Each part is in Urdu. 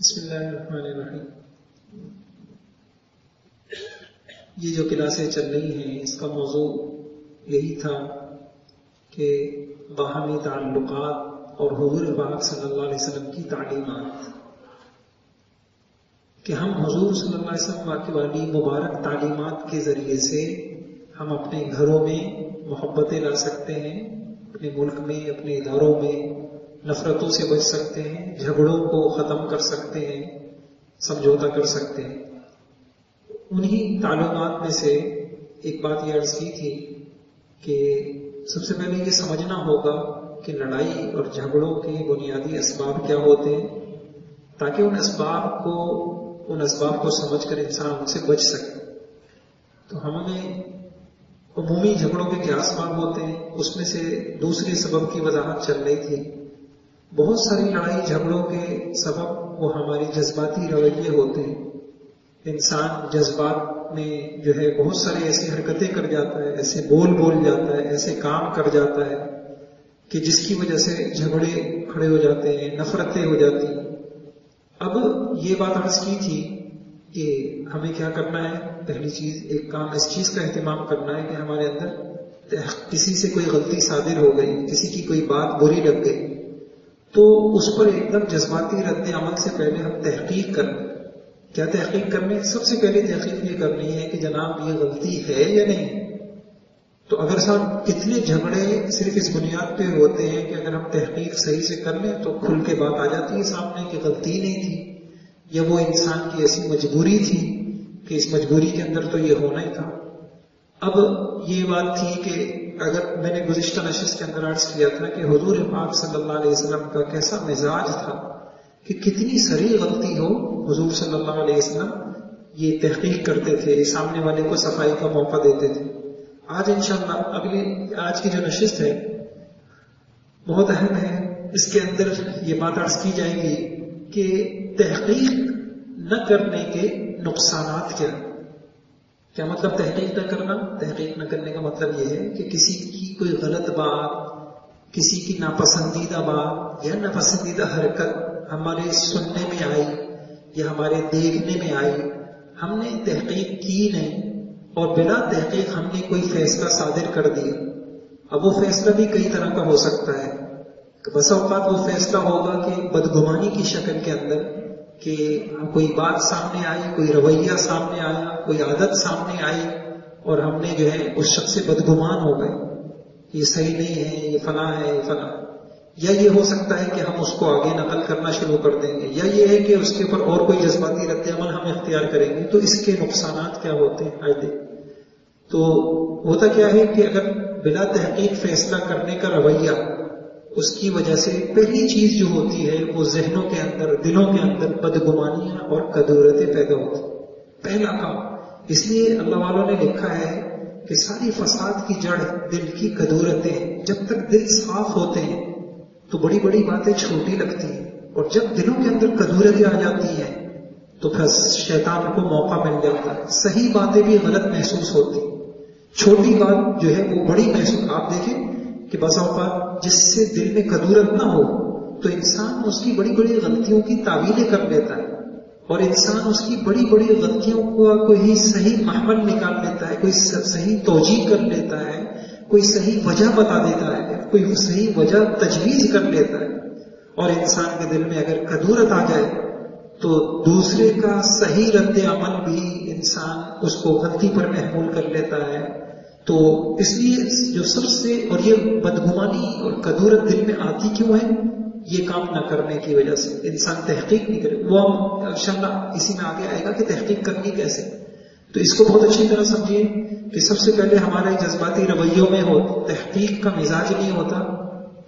بسم اللہ الرحمن الرحیم. یہ جو کلاسیں چل رہی ہیں اس کا موضوع یہی تھا کہ باہمی تعلقات اور حضور پاک صلی اللہ علیہ وسلم کی تعلیمات، کہ ہم حضور صلی اللہ علیہ وسلم والی مبارک تعلیمات کے ذریعے سے ہم اپنے گھروں میں محبتیں لا سکتے ہیں، اپنے ملک میں، اپنے اداروں میں نفرتوں سے بچ سکتے ہیں، جھگڑوں کو ختم کر سکتے ہیں، سمجھوتا کر سکتے ہیں. انہی تعلقات میں سے ایک بات یہ عرض کی تھی کہ سب سے پہلے یہ سمجھنا ہوگا کہ لڑائی اور جھگڑوں کے بنیادی اسباب کیا ہوتے ہیں، تاکہ ان اسباب کو سمجھ کر انسان ان سے بچ سکے. تو ہمیں عمومی جھگڑوں کے کیا اسباب ہوتے ہیں، اس میں سے دوسرے سبب کی وضاحت چل رہی تھی. بہت ساری لڑائی جھگڑوں کے سبب وہ ہماری جذباتی رویے ہوتے ہیں. انسان جذبات میں جو ہے بہت ساری ایسی حرکتیں کر جاتا ہے، ایسے بول جاتا ہے، ایسے کام کر جاتا ہے کہ جس کی وجہ سے جھگڑے کھڑے ہو جاتے ہیں، نفرتیں ہو جاتی ہیں. اب یہ بات عرض کی تھی کہ ہمیں کیا کرنا ہے. پہلی چیز، ایک کام اس چیز کا اہتمام کرنا ہے کہ ہمارے اندر کسی سے کوئی غلطی صادر ہو گئی، کسی کی کوئی بات بری لگ گئی، تو اس پر ایک دم جذباتی رد عمل سے پہلے ہم تحقیق کریں. کیا تحقیق کرنی؟ سب سے پہلے تحقیق یہ کرنی ہے کہ جناب یہ غلطی ہے یا نہیں. تو اگر صاحب کتنے جھگڑے صرف اس بنیاد پہ ہوتے ہیں کہ اگر ہم تحقیق صحیح سے کر لیں تو کھل کے بات آ جاتی ہے سامنے کہ غلطی نہیں تھی، یا وہ انسان کی ایسی مجبوری تھی کہ اس مجبوری کے اندر تو یہ ہونا ہی تھا. اب یہ بات تھی کہ اگر میں نے گزشتہ نشست کے اندر عرض کیا تھا کہ حضور پاک صلی اللہ علیہ وسلم کا کیسا مزاج تھا کہ کتنی سری غلطی ہو حضور صلی اللہ علیہ وسلم یہ تحقیق کرتے تھے، سامنے والے کو صفائی کا موقع دیتے تھے. آج انشاءاللہ آج کی جو نشست ہے بہت اہم ہے. اس کے اندر یہ بات عرض کی جائے گی کہ تحقیق نہ کرنے کے نقصانات کیا مطلب تحقیق نہ کرنا؟ تحقیق نہ کرنے کا مطلب یہ ہے کہ کسی کی کوئی غلط بات، کسی کی ناپسندیدہ بات یا ناپسندیدہ حرکت ہمارے سننے میں آئی یا ہمارے دیکھنے میں آئی، ہم نے تحقیق کی نہیں اور بلا تحقیق ہم نے کوئی فیصلہ صادر کر دیا. اب وہ فیصلہ بھی کئی طرح کا ہو سکتا ہے. بس اوقات وہ فیصلہ ہوگا کہ بدگمانی کی شکل کے اندر، کہ کوئی بات سامنے آئی، کوئی رویہ سامنے آیا، کوئی عادت سامنے آئی اور ہم نے جو ہے اس شخص سے بدگمان ہو گئے، یہ صحیح نہیں ہے، یہ فلاں ہے، یہ فلاں. یا یہ ہو سکتا ہے کہ ہم اس کو آگے نقل کرنا شروع کر دیں گے، یا یہ ہے کہ اس کے اوپر اور کوئی جذباتی رد عمل ہم اختیار کریں گے. تو اس کے نقصانات کیا ہوتے ہیں آئے دن. تو ہوتا کیا ہے کہ اگر بلا تحقیق فیصلہ کرنے کا رویہ، اس کی وجہ سے پہلی چیز جو ہوتی ہے وہ ذہنوں کے اندر، دلوں کے اندر بدگمانیاں اور کدورتیں پیدا ہوتی. پہلا کام. اس لیے اللہ والوں نے لکھا ہے کہ ساری فساد کی جڑ دل کی کدورتیں. جب تک دل صاف ہوتے ہیں تو بڑی بڑی باتیں چھوٹی لگتی ہیں، اور جب دلوں کے اندر کدورتیں آ جاتی ہیں تو پھر شیطان کو موقع مل جاتا ہے. صحیح باتیں بھی غلط محسوس ہوتی، چھوٹی بات جو ہے وہ بڑی محسوس. آپ دیکھیں کہ بعض اوقات جس سے دل میں کدورت نہ ہو تو انسان اس کی بڑی بڑی غلطیوں کی تعویلیں کر لیتا ہے، اور انسان اس کی بڑی بڑی غلطیوں کو کوئی صحیح محمل نکال لیتا ہے، کوئی صحیح توجیہ کر لیتا ہے، کوئی صحیح وجہ بتا دیتا ہے، کوئی صحیح وجہ تجویز کر لیتا ہے. اور انسان کے دل میں اگر کدورت آ جائے تو دوسرے کا صحیح رد عمل بھی انسان اس کو غلطی پر محمول کر لیتا ہے. تو اس لیے جو سب سے، اور یہ بدگمانی اور کدورت دل میں آتی کیوں ہے؟ یہ کام نہ کرنے کی وجہ سے. انسان تحقیق نہیں کرے. وہ ہم انشاءاللہ اسی میں آگے آئے گا کہ تحقیق کرنی کیسے. تو اس کو بہت اچھی طرح سمجھیے کہ سب سے پہلے ہمارے جذباتی رویوں میں تحقیق کا مزاج نہیں ہوتا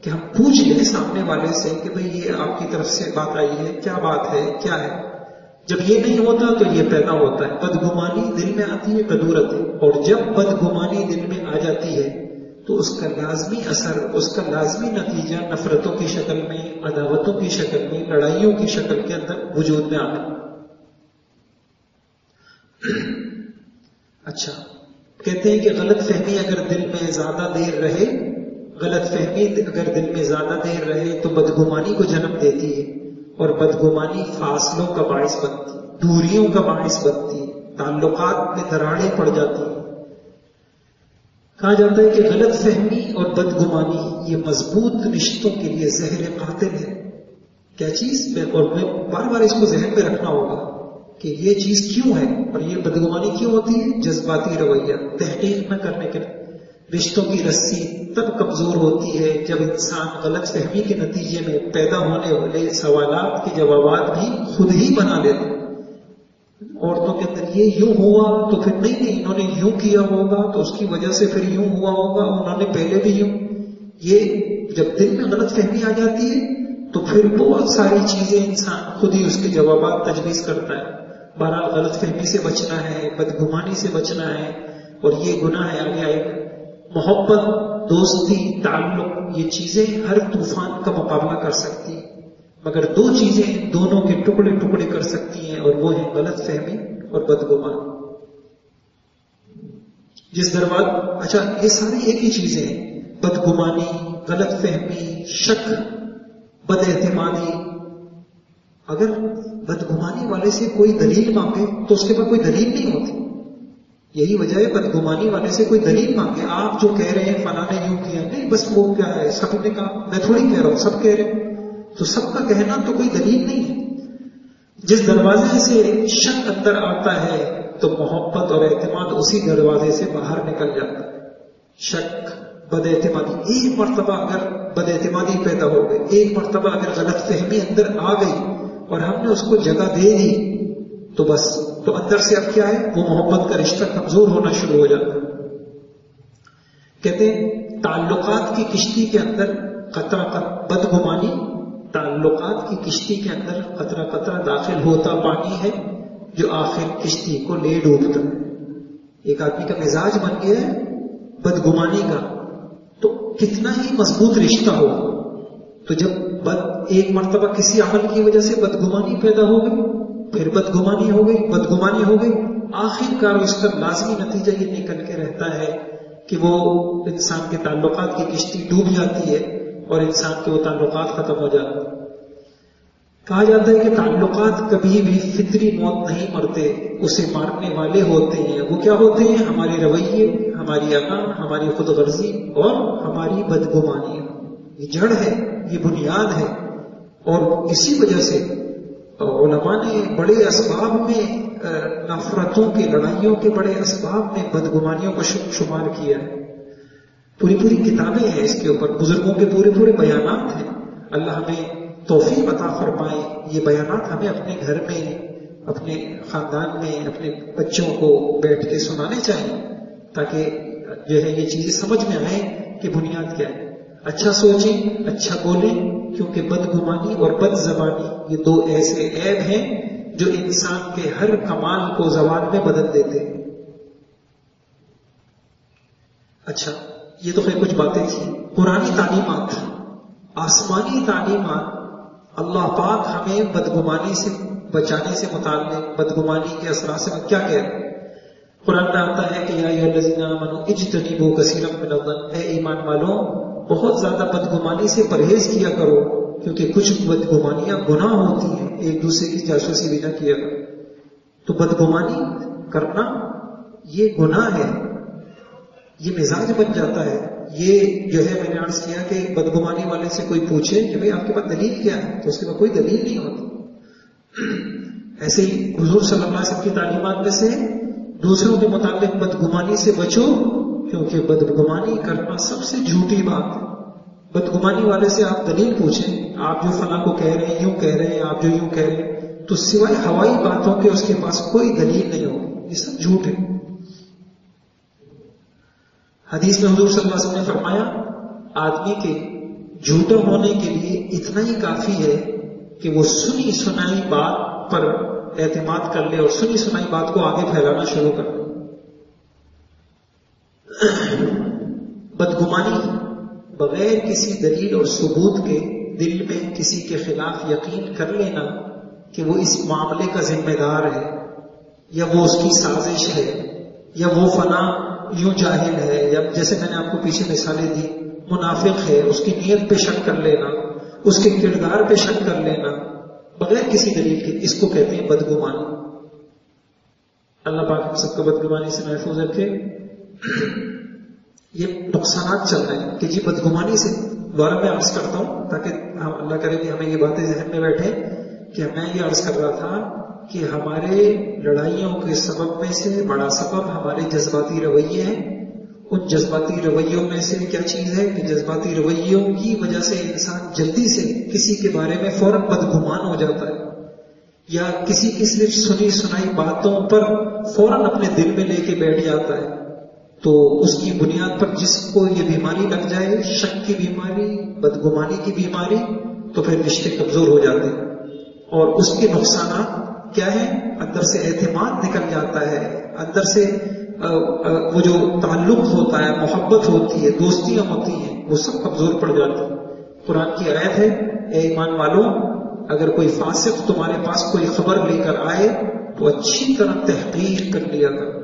کہ ہم پوچھ لیں سامنے والے سے کہ بھئی یہ آپ کی طرف سے بات آئی ہے، کیا بات ہے، کیا ہے. جب یہ نہیں ہوتا تو یہ پیدا ہوتا ہے بدگمانی. دل میں آتی ہے کدورت، اور جب بدگمانی دل میں آ جاتی ہے تو اس کا لازمی اثر، اس کا لازمی نتیجہ نفرتوں کی شکل میں، عداوتوں کی شکل میں، لڑائیوں کی شکل کے اندر وجود میں آتا. اچھا، کہتے ہیں کہ غلط فہمی اگر دل میں زیادہ دیر رہے، غلط فہمی اگر دل میں زیادہ دیر رہے تو بدگمانی کو جنم دیتی ہے، اور بدگمانی فاصلوں کا باعث بنتی، دوریوں کا باعث بنتی، تعلقات میں دراڑیں پڑ جاتی ہیں۔ کہا جاتا ہے کہ غلط فہمی اور بدگمانی یہ مضبوط رشتوں کے لیے زہر قاتل ہے۔ کیا چیز؟ اور میں بار بار اس کو ذہن میں رکھنا ہوگا کہ یہ چیز کیوں ہے اور یہ بدگمانی کیوں ہوتی ہے؟ جذباتی رویہ، تحقیق نہ کرنے کے رشتوں کی رسی تب کمزور ہوتی ہے جب انسان غلط فہمی کے نتیجے میں پیدا ہونے والے سوالات کے جوابات بھی خود ہی بنا لیتا ہے۔ عورتوں کے اندر یہ یوں ہوا تو پھر نہیں انہوں نے یوں کیا ہوگا تو اس کی وجہ سے پھر یوں ہوا ہوگا، انہوں نے پہلے بھی یوں۔ یہ جب دل میں غلط فہمی آ جاتی ہے تو پھر بہت ساری چیزیں انسان خود ہی اس کے جوابات تجویز کرتا ہے۔ بہرحال غلط فہمی سے بچنا ہے، بدگمانی سے بچنا ہے، اور یہ گناہ ہے آگے آئے۔ محبت، دوستی، تعلق، یہ چیزیں ہر طوفان کا مقابلہ کر سکتی ہیں، مگر دو چیزیں ان دونوں کے ٹکڑے ٹکڑے کر سکتی ہیں، اور وہ ہیں غلط فہمی اور بدگمان۔ جس دروازے، اچھا یہ ساری ایک ہی چیزیں ہیں، بدگمانی، غلط فہمی، شک، بد اعتمادی۔ اگر بدگمانی والے سے کوئی دلیل مانگے تو اس کے پاس کوئی دلیل نہیں ہوتی۔ یہی وجہ ہے بدگمانی والے سے کوئی دلیل مانگے، آپ جو کہہ رہے ہیں فلاں نے یوں کیا، نہیں بس وہ کیا ہے، سب نے کہا، میں تھوڑی کہہ رہا ہوں، سب کہہ رہے ہیں، تو سب کا کہنا تو کوئی دلیل نہیں ہے۔ جس دروازے سے شک اندر آتا ہے تو محبت اور اعتماد اسی دروازے سے باہر نکل جاتا ہے۔ شک، بد اعتمادی، ایک مرتبہ اگر بد اعتمادی پیدا ہو گئی، ایک مرتبہ اگر غلط فہمی اندر آ گئی اور ہم نے اس کو جگہ دے دی تو بس، تو اندر سے اب کیا ہے، وہ محبت کا رشتہ کمزور ہونا شروع ہو جاتا ہے۔ کہتے ہیں تعلقات کی کشتی کے اندر قطرہ بدگمانی، تعلقات کی کشتی کے اندر قطرہ قطرہ داخل ہوتا پانی ہے جو آخر کشتی کو لے ڈوبتا ہے۔ ایک آدمی کا مزاج بن گیا ہے بدگمانی کا، تو کتنا ہی مضبوط رشتہ ہو، تو جب ایک مرتبہ کسی عمل کی وجہ سے بدگمانی پیدا ہو گئی، پھر بدگمانی ہو گئی، آخر کار اس کا لازمی نتیجہ یہ نکل کے رہتا ہے کہ وہ انسان کے تعلقات کی کشتی ڈوب جاتی ہے اور انسان کے وہ تعلقات ختم ہو جاتے ہیں۔ کہا جاتا ہے کہ تعلقات کبھی بھی فطری موت نہیں مرتے، اسے مارنے والے ہوتے ہیں۔ وہ کیا ہوتے ہیں؟ ہمارے رویے، ہماری انا، ہماری خود غرضی اور ہماری بدگمانی۔ یہ جڑ ہے، یہ بنیاد ہے، اور اسی وجہ سے علماء نے بڑے اسباب میں، نفرتوں کی لڑائیوں کے بڑے اسباب میں بدگمانیوں کو شمار کیا ہے۔ پوری کتابیں ہیں اس کے اوپر، بزرگوں کے پورے بیانات ہیں۔ اللہ ہمیں توفیق عطا فرمائے یہ بیانات ہمیں اپنے گھر میں، اپنے خاندان میں، اپنے بچوں کو بیٹھ کے سنانے چاہیے، تاکہ جو ہے یہ چیزیں سمجھ میں آئیں کہ بنیاد کیا ہے۔ اچھا سوچیں، اچھا بولیں، کیونکہ بدگمانی اور بد زبانی یہ دو ایسے عیب ہیں جو انسان کے ہر کمال کو زوال میں بدل دیتے ہیں۔ اچھا، یہ تو خیر کچھ باتیں تھیں۔ قرآنی تعلیمات، آسمانی تعلیمات، اللہ پاک ہمیں بدگمانی سے بچانے سے متعلق، بدگمانی کے اثرات سے کیا کہہ رہے ہیں؟ قرآن میں آتا ہے کہ یا ایھا الذین آمنوا اجتنبوا کثیرا من الظن، اے ایمان والوں بہت زیادہ بدگمانی سے پرہیز کیا کرو، کیونکہ کچھ بدگمانیاں گناہ ہوتی ہیں، ایک دوسرے کی جاسوسی بھی نہ کیا کرو۔ تو بدگمانی کرنا یہ گناہ ہے، یہ مزاج بن جاتا ہے۔ یہ جو ہے میں نے عرض کیا کہ بدگمانی والے سے کوئی پوچھے کہ بھئی آپ کے پاس دلیل کیا ہے، تو اس کے پاس کوئی دلیل نہیں ہوتی۔ ایسے ہی حضور صلی اللہ علیہ وسلم کی تعلیمات میں سے دوسروں کے متعلق بدگمانی سے بچو، کیونکہ بدگمانی کرنا سب سے جھوٹی بات ہے۔ بدگمانی والے سے آپ دلیل پوچھیں، آپ جو فلاں کو کہہ رہے ہیں، یوں کہہ رہے ہیں، آپ جو یوں کہہ رہے ہیں، تو سوائے ہوائی باتوں کے اس کے پاس کوئی دلیل نہیں ہوگی، یہ سب جھوٹ ہے۔ حدیث میں حضور صلی اللہ علیہ وسلم نے فرمایا، آدمی کے جھوٹا ہونے کے لیے اتنا ہی کافی ہے کہ وہ سنی سنائی بات پر اعتماد کر لے اور سنی سنائی بات کو آگے پھیلانا شروع کر دے۔ بدگمانی بغیر کسی دلیل اور ثبوت کے دل میں کسی کے خلاف یقین کر لینا کہ وہ اس معاملے کا ذمہ دار ہے، یا وہ اس کی سازش ہے، یا وہ فلاں یوں جاہل ہے، یا جیسے میں نے آپ کو پیچھے مثالیں دی، منافق ہے، اس کی نیت پہ شک کر لینا، اس کے کردار پہ شک کر لینا، بغیر کسی دلیل کے، اس کو کہتے ہیں بدگمانی۔ اللہ پاک ہم سب کو بدگمانی سے محفوظ رکھے۔ یہ نقصانات چل رہے ہیں کہ جی بدگمانی سے، دوبارہ میں عرض کرتا ہوں تاکہ اللہ کرے کہ ہمیں یہ باتیں ذہن میں بیٹھے، کہ میں یہ عرض کر رہا تھا کہ ہمارے لڑائیوں کے سبب میں سے بڑا سبب ہمارے جذباتی رویے ہیں۔ ان جذباتی رویوں میں سے کیا چیز ہے کہ جذباتی رویوں کی وجہ سے انسان جلدی سے کسی کے بارے میں فوراً بدگمان ہو جاتا ہے، یا کسی کی صرف سنی سنائی باتوں پر فوراً اپنے دل میں لے کے بیٹھ جاتا ہے۔ تو اس کی بنیاد پر جس کو یہ بیماری لگ جائے، شک کی بیماری، بدگمانی کی بیماری، تو پھر رشتے کمزور ہو جاتے ہیں، اور اس کے نقصانات کیا ہے؟ اندر سے اعتماد نکل جاتا ہے، اندر سے وہ جو تعلق ہوتا ہے، محبت ہوتی ہے، دوستیاں ہوتی ہیں، وہ سب کمزور پڑ جاتی ہیں۔ قرآن کی آیت ہے، اے ایمان والوں، اگر کوئی فاسق تمہارے پاس کوئی خبر لے کر آئے تو اچھی طرح تحقیق کر لیا کرو۔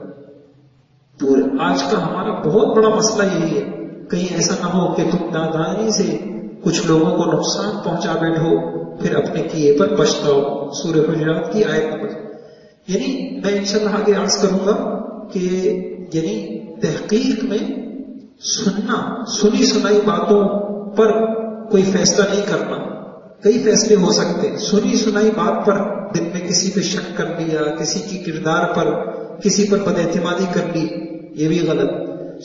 پورے آج کا ہمارا بہت بڑا مسئلہ یہی ہے، کہیں ایسا نہ ہو کہ تم نادانی سے کچھ لوگوں کو نقصان پہنچا بیٹھو، پھر اپنے کیے پر پچھتاؤ۔ سورہ حجرات کی آیت نمبر، یعنی میں انشاءاللہ آگے عرض کروں گا کہ یعنی تحقیق میں سننا، سنی سنائی باتوں پر کوئی فیصلہ نہیں کرنا۔ کئی فیصلے ہو سکتے ہیں، سنی سنائی بات پر دل میں کسی پہ شک کر لیا، کسی کی کردار پر، کسی پر بد اعتمادی کر لی، یہ بھی غلط۔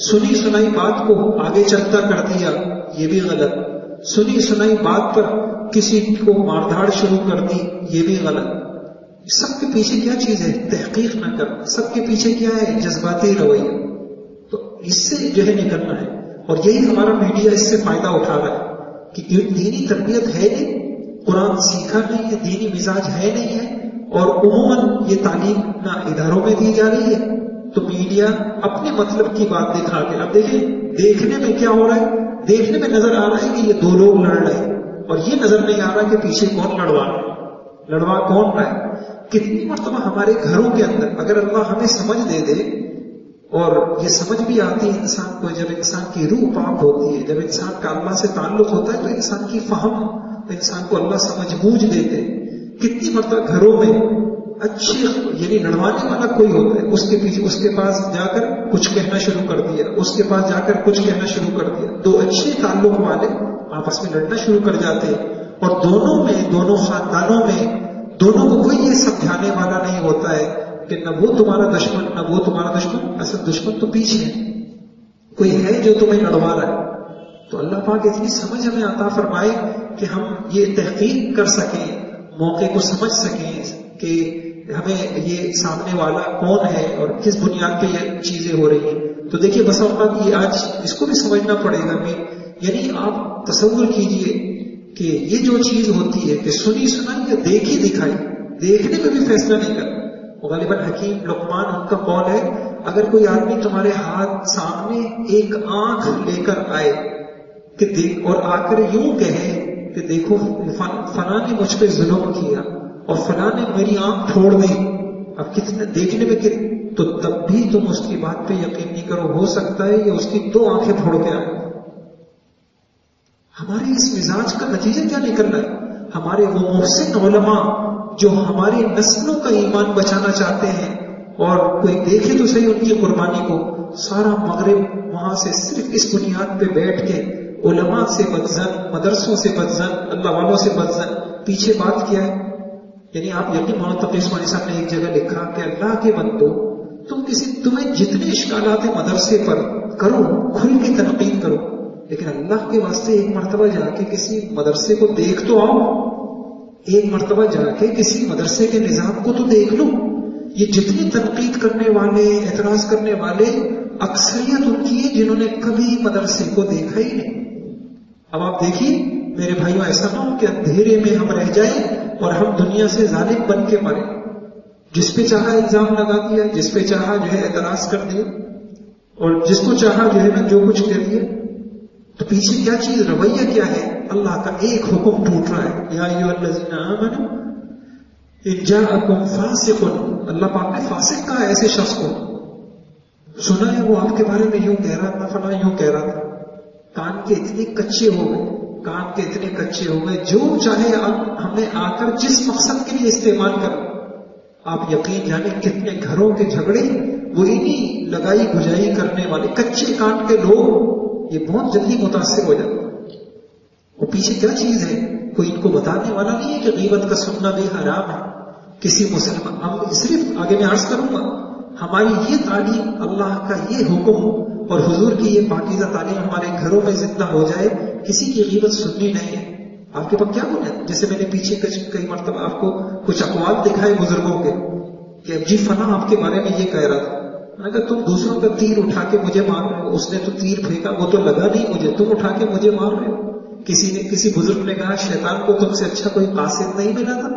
سنی سنائی بات کو آگے چلتا کر دیا، یہ بھی غلط۔ سنی سنائی بات پر کسی کو مار دھاڑ شروع کر دی، یہ بھی غلط۔ سب کے پیچھے کیا چیز ہے؟ تحقیق نہ کرنا۔ سب کے پیچھے کیا ہے؟ جذباتی رویہ۔ تو اس سے جو ہے نکلنا ہے، اور یہی ہمارا میڈیا اس سے فائدہ اٹھا رہا ہے کہ دینی تربیت ہے نہیں، قرآن سیکھا نہیں ہے، دینی مزاج ہے نہیں ہے، اور عموماً یہ تعلیم نہ اداروں میں دی جا رہی ہے، تو میڈیا اپنے مطلب کی بات دکھا کے، اب دیکھیں دیکھنے میں کیا ہو رہا ہے، دیکھنے میں نظر آ رہا ہے کہ یہ دو لوگ لڑ رہے ہیں، اور یہ نظر نہیں آ رہا کہ پیچھے کون لڑوا رہا ہے، لڑوا کون رہا ہے۔ کتنی مرتبہ ہمارے گھروں کے اندر اگر اللہ ہمیں سمجھ دے دے، اور یہ سمجھ بھی آتی ہے انسان کو، جب انسان کی روح پاک ہوتی ہے، جب انسان کا اللہ سے تعلق ہوتا ہے، تو انسان کی فہم، انسان کو اللہ سمجھ بوجھ دیتے۔ کتنی مرتبہ گھروں میں اچھی یعنی لڑوانے والا کوئی ہوتا ہے، اس کے پیچھے اس کے پاس جا کر کچھ کہنا شروع کر دیا، اس کے پاس جا کر کچھ کہنا شروع کر دیا، دو اچھے تعلق والے آپس میں لڑنا شروع کر جاتے ہیں، اور دونوں میں، دونوں خاندانوں میں، دونوں کو کوئی یہ سمجھانے والا نہیں ہوتا ہے کہ نہ وہ تمہارا دشمن نہ وہ تمہارا دشمن، اصل دشمن تو پیچھے ہے، کوئی ہے جو تمہیں لڑوا رہا ہے۔ تو اللہ پاک اتنی سمجھ ہمیں عطا فرمائے کہ ہم یہ تحقیق کر سکیں، موقع کو سمجھ سکیں کہ ہمیں یہ سامنے والا کون ہے اور کس بنیاد پہ یہ چیزیں ہو رہی ہیں۔ تو دیکھیے بس اوقات یہ آج اس کو بھی سمجھنا پڑے گا کہ یعنی آپ تصور کیجئے کہ یہ جو چیز ہوتی ہے کہ سنی سنائی یا دیکھی دکھائی، دیکھنے میں بھی فیصلہ نہیں کرنا۔ غالباً حکیم لقمان ان کا قول ہے، اگر کوئی آدمی تمہارے ہاتھ سامنے ایک آنکھ لے کر آئے کہ دیکھ، اور آ کر یوں کہے کہ دیکھو فلاں نے مجھ پہ ظلم کیا اور فلاں نے میری آنکھ پھوڑ دی، اب کتنے دیکھنے میں تو تب بھی تم اس کی بات پہ یقین نہیں کرو، ہو سکتا ہے یہ اس کی دو آنکھیں پھوڑ کے آئے۔ ہمارے اس مزاج کا نتیجہ کیا نکل رہا ہے؟ ہمارے وہ محسن علماء جو ہماری نسلوں کا ایمان بچانا چاہتے ہیں، اور کوئی دیکھے تو صحیح ان کی قربانی کو، سارا مغرب وہاں سے صرف اس بنیاد پہ بیٹھ کے علماء سے بدزن، مدرسوں سے بدزن، اللہ والوں سے بدزن۔ پیچھے بات کیا ہے؟ یعنی آپ یقین مانو تقی عثمانی صاحب نے ایک جگہ لکھا کہ اللہ کے بندو، تمہیں جتنے اشکالات مدرسے پر کرو، کھل کے تنقید کرو، لیکن اللہ کے واسطے ایک مرتبہ جا کے کسی مدرسے کو دیکھ تو آؤ، ایک مرتبہ جا کے کسی مدرسے کے نظام کو تو دیکھ لو۔ یہ جتنی تنقید کرنے والے، اعتراض کرنے والے، اکثریت ان کی ہے جنہوں نے کبھی مدرسے کو دیکھا ہی نہیں۔ اب آپ دیکھیے میرے بھائیوں، ایسا نہ ہو کہ اندھیرے میں ہم رہ جائیں اور ہم دنیا سے ظالم بن کے مریں، جس پہ چاہا الزام لگا دیا، جس پہ چاہا جو ہے اعتراض کر دیا، اور جس کو چاہا جو ہے نا جو کچھ کر دیا۔ تو پیچھے کیا چیز، رویہ کیا ہے؟ اللہ کا ایک حکم ٹوٹ رہا ہے، یا ایھا الذین آمنوا ان جاءکم فاسق، اللہ پاک نے فاسق کہا ایسے شخص کو، سنا ہے وہ آپ کے بارے میں یوں کہہ رہا تھا، فلاں یوں کہہ رہا تھا، کان کے اتنے کچے ہو گئے، کان کے اتنے کچے ہو گئے، جو چاہے ہمیں آ کر جس مقصد کے لیے استعمال کر، آپ یقین جانے کتنے گھروں کے جھگڑے وہ انہی لگائی گجائی کرنے والے کچے کان کے لوگ یہ بہت جلدی متاثر ہو جاتے ہیں۔ اور پیچھے کیا چیز ہے، کوئی ان کو بتانے والا نہیں ہے کہ غیبت کا سننا بھی حرام ہے۔ کسی مسلمان، ہم صرف آگے میں عرض کروں گا، ہماری یہ تعلیم، اللہ کا یہ حکم اور حضور کی یہ پاکیزہ تعلیم ہمارے گھروں میں زندہ ہو جائے، کسی کی غیبت سننی نہیں ہے۔ آپ کے پاس کیا بولے، جیسے میں نے پیچھے کئی مرتبہ آپ کو کچھ اقوال دکھائے بزرگوں کے کہ جی فلاں آپ کے بارے میں یہ کہہ رہا تھا، اگر تم دوسروں کا تیر اٹھا کے مجھے مار رہے ہو، اس نے تو تیر پھینکا وہ تو لگا نہیں مجھے، تم اٹھا کے مجھے مار رہے ہو۔ کسی بزرگ نے کہا شیطان کو تم سے اچھا کوئی قاصد نہیں ملا تھا۔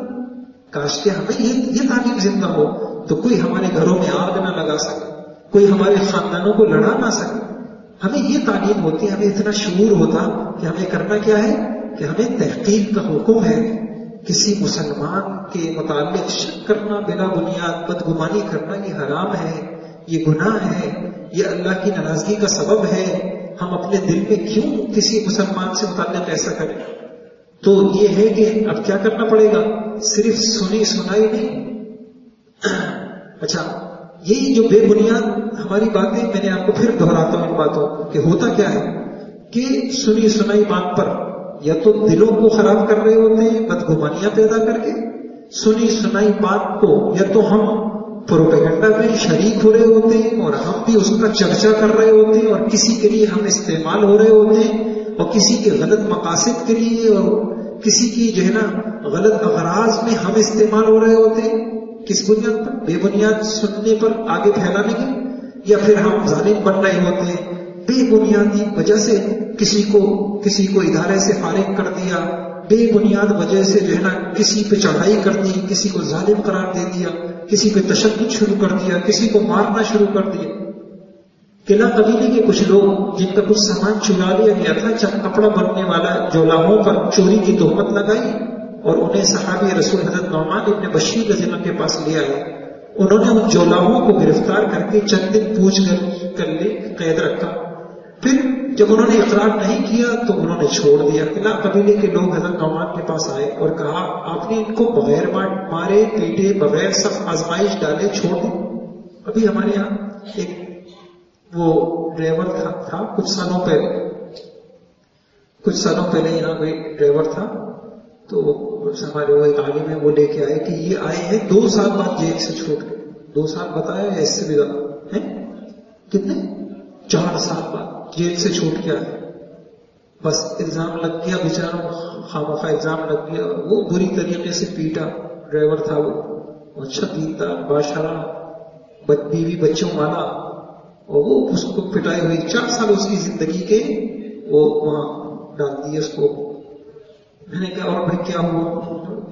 کاش کہ ہمیں یہ تعلیم زندہ ہو تو کوئی ہمارے گھروں میں آگ نہ لگا سکے، کوئی ہمارے خاندانوں کو لڑا نہ سکے۔ ہمیں یہ تعلیم ہوتی، ہمیں اتنا شعور ہوتا کہ ہمیں کرنا کیا ہے، کہ ہمیں تحقیق کا حکم ہے، کسی مسلمان کے متعلق شک کرنا، بلا بنیاد بدگمانی کرنا یہ حرام ہے، یہ گناہ ہے، یہ اللہ کی ناراضگی کا سبب ہے۔ ہم اپنے دل میں کیوں کسی مسلمان سے متعلق ایسا کریں؟ تو یہ ہے کہ اب کیا کرنا پڑے گا، صرف سنی سنائی نہیں۔ اچھا، یہی جو بے بنیاد ہماری باتیں، میں نے آپ کو پھر دہراتا ہوں ان باتوں کہ ہوتا کیا ہے کہ سنی سنائی بات پر یا تو دلوں کو خراب کر رہے ہوتے ہیں بدگمانیاں پیدا کر کے، سنی سنائی بات کو یا تو ہم پروپیگنڈا میں شریک ہو رہے ہوتے ہیں اور ہم بھی اس کا چرچا کر رہے ہوتے ہیں، اور کسی کے لیے ہم استعمال ہو رہے ہوتے ہیں، اور کسی کے غلط مقاصد کے لیے اور کسی کی جو ہے نا غلط اغراض میں ہم استعمال ہو رہے ہوتے ہیں۔ کس بنیاد پر؟ بے بنیاد سننے پر آگے پھیلانے کے، یا پھر ہم ظالم بن رہے ہوتے ہیں بے بنیادی وجہ سے، کسی کو ادارے سے فارغ کر دیا، بے بنیاد وجہ سے جو ہے نا کسی پہ چڑھائی کر دی، کسی کو ظالم قرار دے دیا، کسی پہ تشدد شروع کر دیا، کسی کو مارنا شروع کر دیا۔ قلعہ قبیلے کے کچھ لوگ جن کا کچھ سامان چرا لیا گیا تھا، جب کپڑا بننے والا جولاہوں پر چوری کی تہمت لگائی اور انہیں صحابی رسول حضرت نعمان ابن بشیر رضی اللہ کے پاس لے آئے، انہوں نے ان جولاہوں کو گرفتار کر کے چند دن پوچھ کر لے قید رکھا، پھر جب انہوں نے اقرار نہیں کیا تو انہوں نے چھوڑ دیا۔ قلعہ قبیلے کے لوگ حضرت نعمان کے پاس آئے اور کہا آپ نے ان کو بغیر مارے پیٹے، بغیر سخت آزمائش ڈالے چھوڑ دیں۔ ابھی ہمارے یہاں ایک وہ ڈرائیور تھا کچھ سالوں پہلے یہاں کوئی ڈرائیور تھا، تو ہمارے وہ ایک عالم ہے وہ لے کے آئے کہ یہ آئے ہیں 2 سال بعد جیل سے چھوٹ گئے۔ 2 سال بتایا یا اس سے بھی زیادہ ہے؟ کتنے؟ 4 سال بعد جیل سے چھوٹ کے آئے، بس الزام لگ گیا بیچاروں، خامخواہ الزام لگ گیا، وہ بری طریقے سے پیٹا، ڈرائیور تھا وہ اچھا دیندار باشرہ بیوی بچوں والا، اور وہ اس کو پٹائی ہوئی 4 سال اس کی زندگی کے وہ وہاں ڈال دیے اس کو۔ میں نے کہا اور بھائی کیا ہوا؟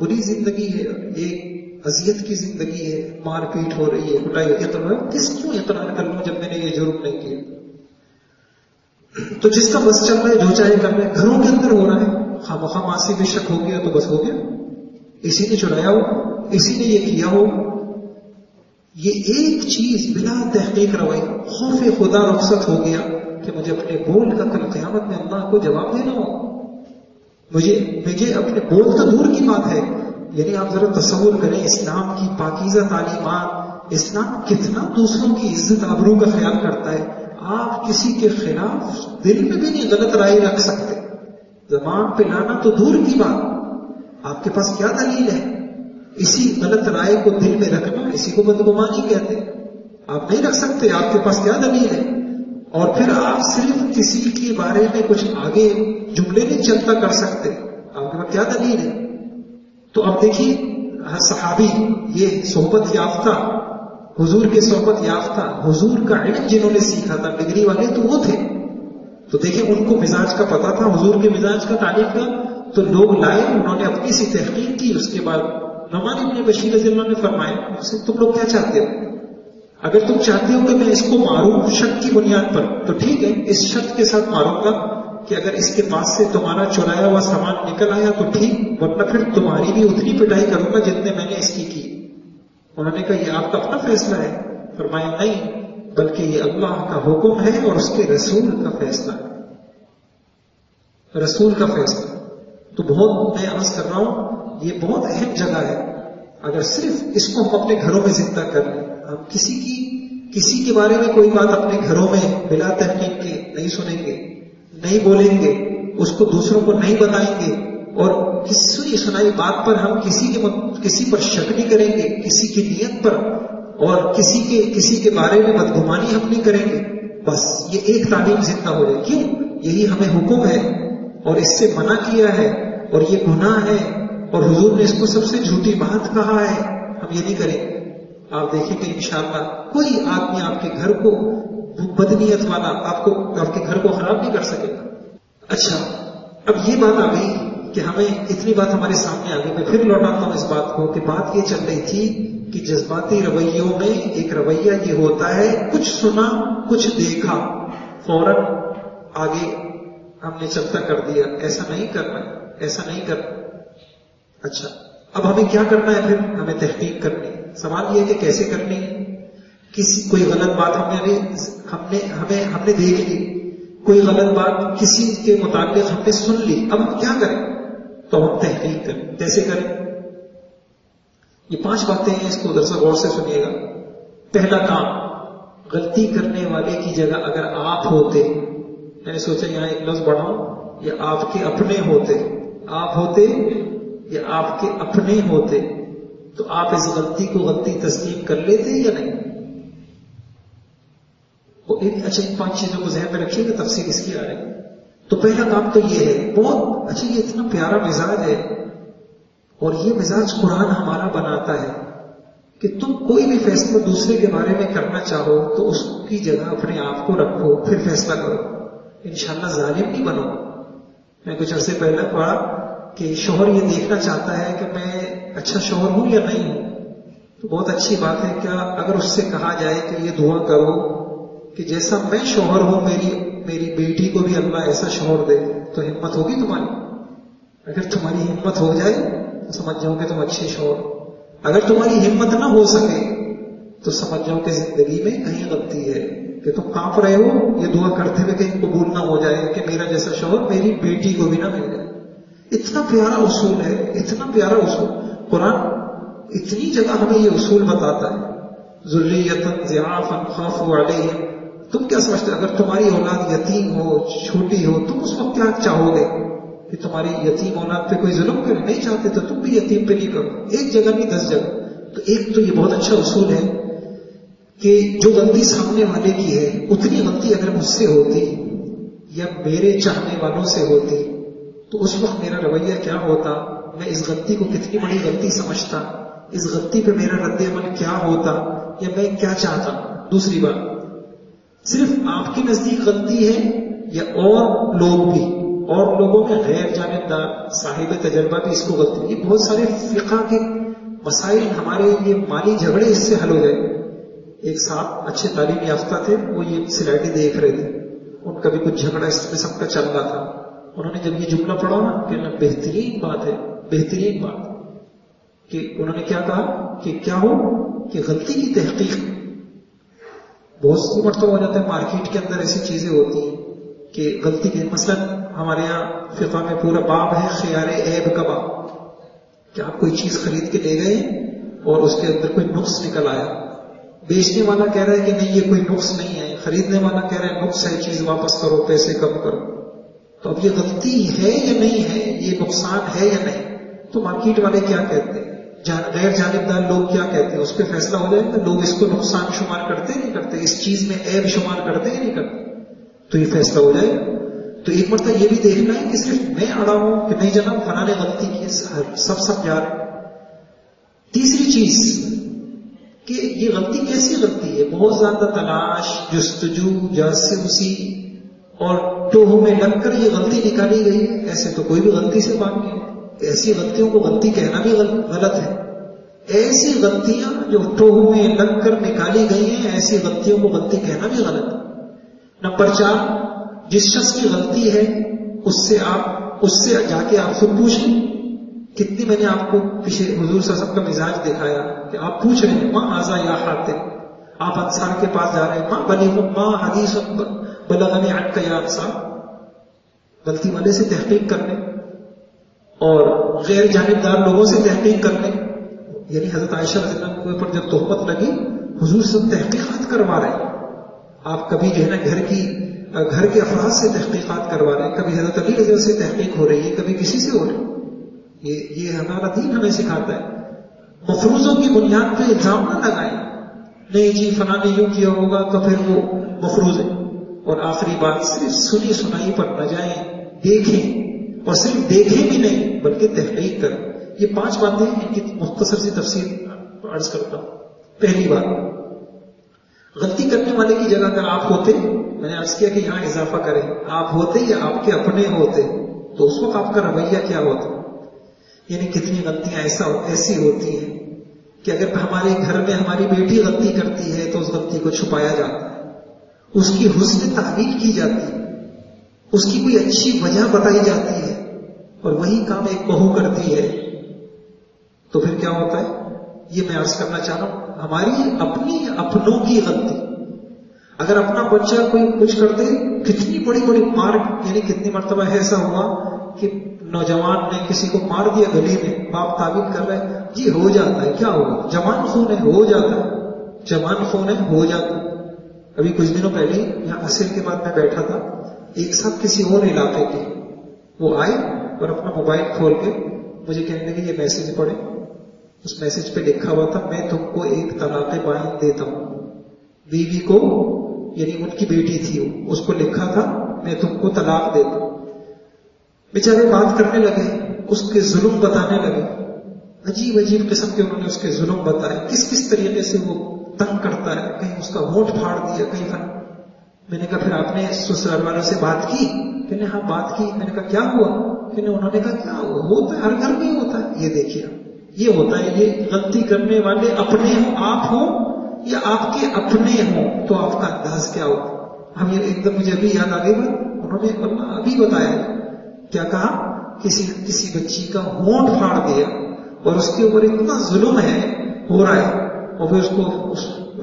بری زندگی ہے، ایک اذیت کی زندگی ہے، مار پیٹ ہو رہی ہے، پٹائی ہوتی ہے، تو میں کیوں اقرار کر لوں جب میں نے یہ جرم نہیں کیا؟ تو جس کا بس چل رہا ہے جو چاہے کر رہے ہیں، گھروں کے اندر ہو رہا ہے، خواہ معاصی بے شک ہو گیا تو بس ہو گیا، اسی نے چڑھایا ہو، اسی نے یہ کیا ہو۔ یہ ایک چیز بلا تحقیق روی، خوف خدا رخصت ہو گیا کہ مجھے اپنے بول کا کل قیامت میں اللہ کو جواب دینا ہو، مجھے اپنے بول تو دور کی بات ہے، یعنی آپ ذرا تصور کریں اسلام کی پاکیزہ تعلیمات، اسلام کتنا دوسروں کی عزت آبرو کا خیال کرتا ہے۔ آپ کسی کے خلاف دل میں بھی نہیں غلط رائے رکھ سکتے، زبان پہ لانا تو دور کی بات، آپ کے پاس کیا دلیل ہے؟ اسی غلط رائے کو دل میں رکھنا، اسی کو بدگمانی کہتے ہیں۔ آپ نہیں رکھ سکتے، آپ کے پاس کیا دلیل ہے؟ اور پھر آپ صرف کسی کے بارے میں کچھ آگے جملے نہیں چلتا کر سکتے، آپ کے پاس کیا دلیل ہے؟ تو اب دیکھیے صحابی یہ صحبت یافتہ، حضور کے صحبت یافتہ، حضور کا علم جنہوں نے سیکھا تھا، ڈگری والے تو وہ تھے، تو دیکھیں ان کو مزاج کا پتا تھا، حضور کے مزاج کا تعلیم کا، تو لوگ لائے، انہوں نے اپنی سی تحقیق کی، اس کے بعد نعمان ابن بشیر رضی اللہ نے فرمایا تم لوگ کیا چاہتے ہو؟ اگر تم چاہتے ہو کہ میں اس کو ماروں شک کی بنیاد پر تو ٹھیک ہے، اس شرط کے ساتھ ماروں گا کہ اگر اس کے پاس سے تمہارا چرایا ہوا سامان نکل آیا تو ٹھیک، ورنہ پھر تمہاری بھی اتنی پٹائی کروں گا جتنے میں نے اس کی۔ انہوں نے کہا یہ آپ کا اپنا فیصلہ ہے؟ فرمایا نہیں، بلکہ یہ اللہ کا حکم ہے اور اس کے رسول کا فیصلہ ہے۔ رسول کا فیصلہ. تو بہت میں عرض کر رہا ہوں یہ بہت اہم جگہ ہے. اگر صرف اس کو ہم اپنے گھروں میں زندہ کر لیں, ہم کسی کے بارے میں کوئی بات اپنے گھروں میں بلا تحقیق کے نہیں سنیں گے, نہیں بولیں گے, اس کو دوسروں کو نہیں بتائیں گے, اور کسی سنائی بات پر ہم کسی پر شک نہیں کریں گے, کسی کی نیت پر اور کسی کے بارے میں بدگمانی ہم نہیں کریں گے, بس یہ ایک تعلیم زندہ ہو جائے. کیوں؟ یہی ہمیں حکم ہے اور اس سے منع کیا ہے اور یہ گناہ ہے اور حضور نے اس کو سب سے جھوٹی بات کہا ہے. ہم یہ نہیں کریں گے. آپ دیکھیں کہ انشاءاللہ کوئی آدمی آپ کے گھر کو بدنیت والا آپ کے گھر کو خراب نہیں کر سکے گا. اچھا, اب یہ بات آ گئی کہ ہمیں اتنی بات ہمارے سامنے آ گئی. میں پھر لوٹاتا ہوں اس بات کو کہ بات یہ چل رہی تھی کہ جذباتی رویوں میں ایک رویہ یہ ہوتا ہے کچھ سنا کچھ دیکھا فوراً آگے ہم نے چلتا کر دیا. ایسا نہیں کرنا, ایسا نہیں کرنا. اچھا, اب ہمیں کیا کرنا ہے؟ پھر ہمیں تحقیق کرنی. سوال یہ ہے کہ کیسے کرنی ہے. کوئی غلط بات ہم نے دیکھ لی, کوئی غلط بات کسی کے متعلق ہم نے سن لی, اب ہم کیا کریں؟ تو ہم تحقیق کریں. کیسے کریں؟ یہ 5 باتیں ہیں, اس کو ادھر سے غور سے سنیے گا. پہلا کام, غلطی کرنے والے کی جگہ اگر آپ ہوتے, میں نے سوچا یہاں ایک لفظ بڑھاؤں, یا آپ کے اپنے ہوتے, آپ ہوتے یا آپ کے اپنے ہوتے, تو آپ اس غلطی کو غلطی تسلیم کر لیتے یا نہیں؟ اچھا, ان 5 چیزوں کو ذہن میں رکھیے گا, تفصیل اس کی آ رہی ہے. تو پہلا کام تو یہ ہے, بہت اچھا, یہ اتنا پیارا مزاج ہے اور یہ مزاج قرآن ہمارا بناتا ہے کہ تم کوئی بھی فیصلہ دوسرے کے بارے میں کرنا چاہو تو اس کی جگہ اپنے آپ کو رکھو, پھر فیصلہ کرو. انشاءاللہ ظالم نہیں بنو. میں کچھ عرصے پہلے پڑھا کہ شوہر یہ دیکھنا چاہتا ہے کہ میں اچھا شوہر ہوں یا نہیں ہوں. تو بہت اچھی بات ہے, کیا اگر اس سے کہا جائے کہ یہ دعا کرو کہ جیسا میں شوہر ہوں میری بیٹی کو بھی اللہ ایسا شوہر دے, تو ہمت ہوگی تمہاری؟ اگر تمہاری ہمت ہو جائے تو سمجھ جاؤ کہ تم اچھے شوہر. اگر تمہاری ہمت نہ ہو سکے تو سمجھ جاؤ کہ زندگی میں کہیں غلطی ہے, کہ تم کانپ رہے ہو یہ دعا کرتے ہوئے کہیں قبول نہ ہو جائے کہ میرا جیسا شوہر میری بیٹی کو بھی نہ مل جائے. اتنا پیارا اصول ہے, اتنا پیارا اصول. قرآن اتنی جگہ ہمیں یہ اصول بتاتا ہے. ذریۃ ضعافا خافوا علیہم. تم کیا سمجھتے اگر تمہاری اولاد یتیم ہو, چھوٹی ہو, تم اس وقت کیا چاہو گے کہ تمہاری یتیم اولاد پہ کوئی ظلم کرے؟ نہیں چاہتے تو تم بھی یتیم پہ نہیں کرو. ایک جگہ نہیں 10 جگہ. تو ایک تو یہ بہت اچھا اصول ہے کہ جو غلطی سامنے والے کی ہے اتنی غلطی اگر مجھ سے ہوتی یا میرے چاہنے والوں سے ہوتی تو اس وقت میرا رویہ کیا ہوتا, میں اس غلطی کو کتنی بڑی غلطی سمجھتا, اس غلطی پہ میرا رد عمل کیا ہوتا, یا میں کیا چاہتا. دوسری بات, صرف آپ کی نزدیک غلطی ہے یا اور لوگ بھی, اور لوگوں میں غیر جانبدار صاحب تجربہ بھی اس کو غلطی. یہ بہت سارے فقہ کے مسائل ہمارے یہ مالی جھگڑے اس سے حل ہو گئے. ایک صاحب اچھے تعلیم یافتہ تھے, وہ یہ سلائڈیں دیکھ رہے تھے, ان کا بھی کچھ جھگڑا اس میں سب کا چل رہا تھا. انہوں نے جب یہ جملہ پڑھا نا کہ بہترین بات ہے, بہترین بات, کہ انہوں نے کیا کہا کہ کیا ہو کہ غلطی کی تحقیق بہت سی مرتبہ ہو جاتا ہے. مارکیٹ کے اندر ایسی چیزیں ہوتی ہیں کہ غلطی کی, مثلا ہمارے یہاں فقہ میں پورا باب ہے خیار عیب کا باب, کہ آپ کوئی چیز خرید کے لے گئے اور اس کے اندر کوئی نقص نکل آیا, بیچنے والا کہہ رہا ہے کہ نہیں یہ کوئی نقص نہیں ہے, خریدنے والا کہہ رہا ہے نقص ہے, چیز واپس کرو, پیسے کم کرو. تو اب یہ غلطی ہے یا نہیں ہے, یہ نقصان ہے یا نہیں, تو مارکیٹ والے کیا کہتے ہیں, غیر جانبدار لوگ کیا کہتے ہیں, اس پہ فیصلہ ہو جائے گا. لوگ اس کو نقصان شمار کرتے نہیں کرتے, اس چیز میں عیب شمار کرتے ہی نہیں کرتے, تو یہ فیصلہ ہو جائے گا. تو ایک مرتبہ یہ بھی دیکھنا ہے کہ صرف میں اڑا ہوں کہ نہیں جناب فلاں نے غلطی کی, سب جا رہے. تیسری چیز کہ یہ غلطی کیسی غلطی ہے, بہت زیادہ تلاش, جستجو, جاسوسی اور ٹوہوں میں لگ کر یہ غلطی نکالی گئی ہے. ایسے تو کوئی بھی غلطی سے بات نہیں ہے. ایسی غلطیوں کو غلطی کہنا بھی غلط ہے. ایسی غلطیاں جو ٹوہوں میں لگ کر نکالی گئی ہیں, ایسی غلطیوں کو غلطی کہنا بھی غلط ہے. نمبر 4, جس شخص کی غلطی ہے اس سے جا کے آپ خود پوچھیں. کتنی میں نے آپ کو پیچھے حضور صلی اللہ علیہ وسلم کا مزاج دکھایا کہ آپ پوچھ رہے ہیں, ماں آزا یا حاتم, آپ انصار کے پاس جا رہے ہیں, ماں حدیث بلغنی عنک یا انصار, غلطی والے سے تحقیق کر لیں اور غیر جانبدار لوگوں سے تحقیق کر لیں. یعنی حضرت عائشہ رضی اللہ عنہا کے اوپر جب تہمت لگی حضور سے تحقیقات کروا رہے ہیں. آپ کبھی جو ہے نا گھر کے افراد سے تحقیقات کروا رہے ہیں, کبھی حضرت علی رضی اللہ سے تحقیق ہو رہی ہے, کبھی کسی سے ہو رہی ہے. یہ ہمارا دین ہمیں سکھاتا ہے. مفروضوں کی بنیاد پہ الزام نہ لگائیں, نہیں جی فلاں نے یوں کیا ہوگا تو پھر وہ مفروض ہے. اور آخری بات, صرف سنی سنائی پر نہ جائیں, دیکھیں, اور صرف دیکھیں بھی نہیں بلکہ تحقیق کریں. یہ 5 باتیں ان کی مختصر سی تفصیل عرض کرتا ہوں. پہلی بات, غلطی کرنے والے کی جگہ اگر آپ ہوتے, میں نے عرض کیا کہ یہاں اضافہ کریں, آپ ہوتے یا آپ کے اپنے ہوتے تو اس وقت آپ کا رویہ کیا ہوتا. یعنی کتنی غلطیاں ایسی ہوتی ہیں کہ اگر ہمارے گھر میں ہماری بیٹی غلطی کرتی ہے تو اس غلطی کو چھپایا جاتا ہے, اس کی حسن تعبیر کی جاتی ہے, اس کی کوئی اچھی وجہ بتائی جاتی ہے, اور وہی کام ایک بہو کرتی ہے تو پھر کیا ہوتا ہے. یہ میں عرض کرنا چاہ رہا ہوں, ہماری اپنی اپنوں کی غلطی. اگر اپنا بچہ کوئی کچھ کرتے, کتنی بڑی مار, یعنی کتنی مرتبہ ایسا ہوا کہ نوجوان نے کسی کو مار دیا گلی میں, باپ تعبیر کر رہے ہیں جی ہو جاتا ہے, کیا ہوگا, جوان خون ہے, ہو جاتا ہے, جوان خون ہے, ہو جاتا ہے. ابھی کچھ دنوں پہلے یہاں عصر کے بعد میں بیٹھا تھا, ایک صاحب کسی اور علاقے کے, وہ آئے اور اپنا موبائل کھول کے مجھے کہنے لگے یہ میسج پڑھے. اس میسج پہ لکھا ہوا تھا میں تم کو ایک طلاق بائن دیتا ہوں. بیوی کو, یعنی ان کی بیٹی تھی, اس کو لکھا تھا میں تم کو طلاق دیتا ہوں. بیچارے بات کرنے لگے, اس کے ظلم بتانے لگے, عجیب قسم کے انہوں نے اس کے ظلم بتائے, کس طریقے سے وہ تنگ کرتا ہے, کہیں اس کا ہونٹ پھاڑ دیا, کہیں فن. میں نے کہا پھر آپ نے سسرال والوں سے بات کی؟ کہ ہاں بات کی. میں نے کہا کیا ہوا؟ کہ انہوں نے کہا کیا ہوا, ہوتا ہے ہر گھر میں ہوتا ہے. یہ دیکھیے یہ ہوتا ہے, یہ غلطی کرنے والے اپنے ہوں, آپ ہوں یا آپ کے اپنے ہوں تو آپ کا انداز کیا ہوگا. ہم یہ ایک دم مجھے ابھی یاد آ گئی بات, انہوں نے ابھی بتایا کیا کہا, کسی بچی کا ہونٹ پھاڑ دیا اور اس کے اوپر اتنا ظلم ہے ہو رہا ہے, اور پھر اس کو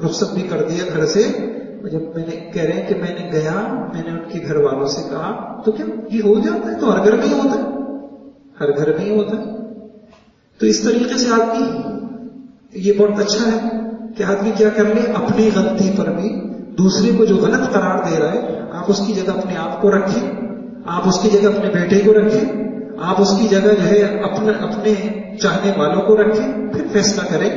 رخصت بھی کر دیا گھر سے. جب میں نے کہہ رہے ہیں کہ میں نے گیا, میں نے ان کے گھر والوں سے کہا تو کیا یہ ہو جاتا ہے, تو ہر گھر میں ہی ہوتا ہے, ہر گھر میں ہی ہوتا ہے. تو اس طریقے سے آدمی, یہ بہت اچھا ہے کہ آدمی کیا کر لے, اپنی غلطی پر بھی دوسرے کو جو غلط قرار دے رہا ہے, آپ اس کی جگہ اپنے آپ کو رکھیں, آپ اس کی جگہ اپنے بیٹے کو رکھیں, آپ اس کی جگہ جو ہے اپنے چاہنے والوں کو رکھیں, پھر فیصلہ کریں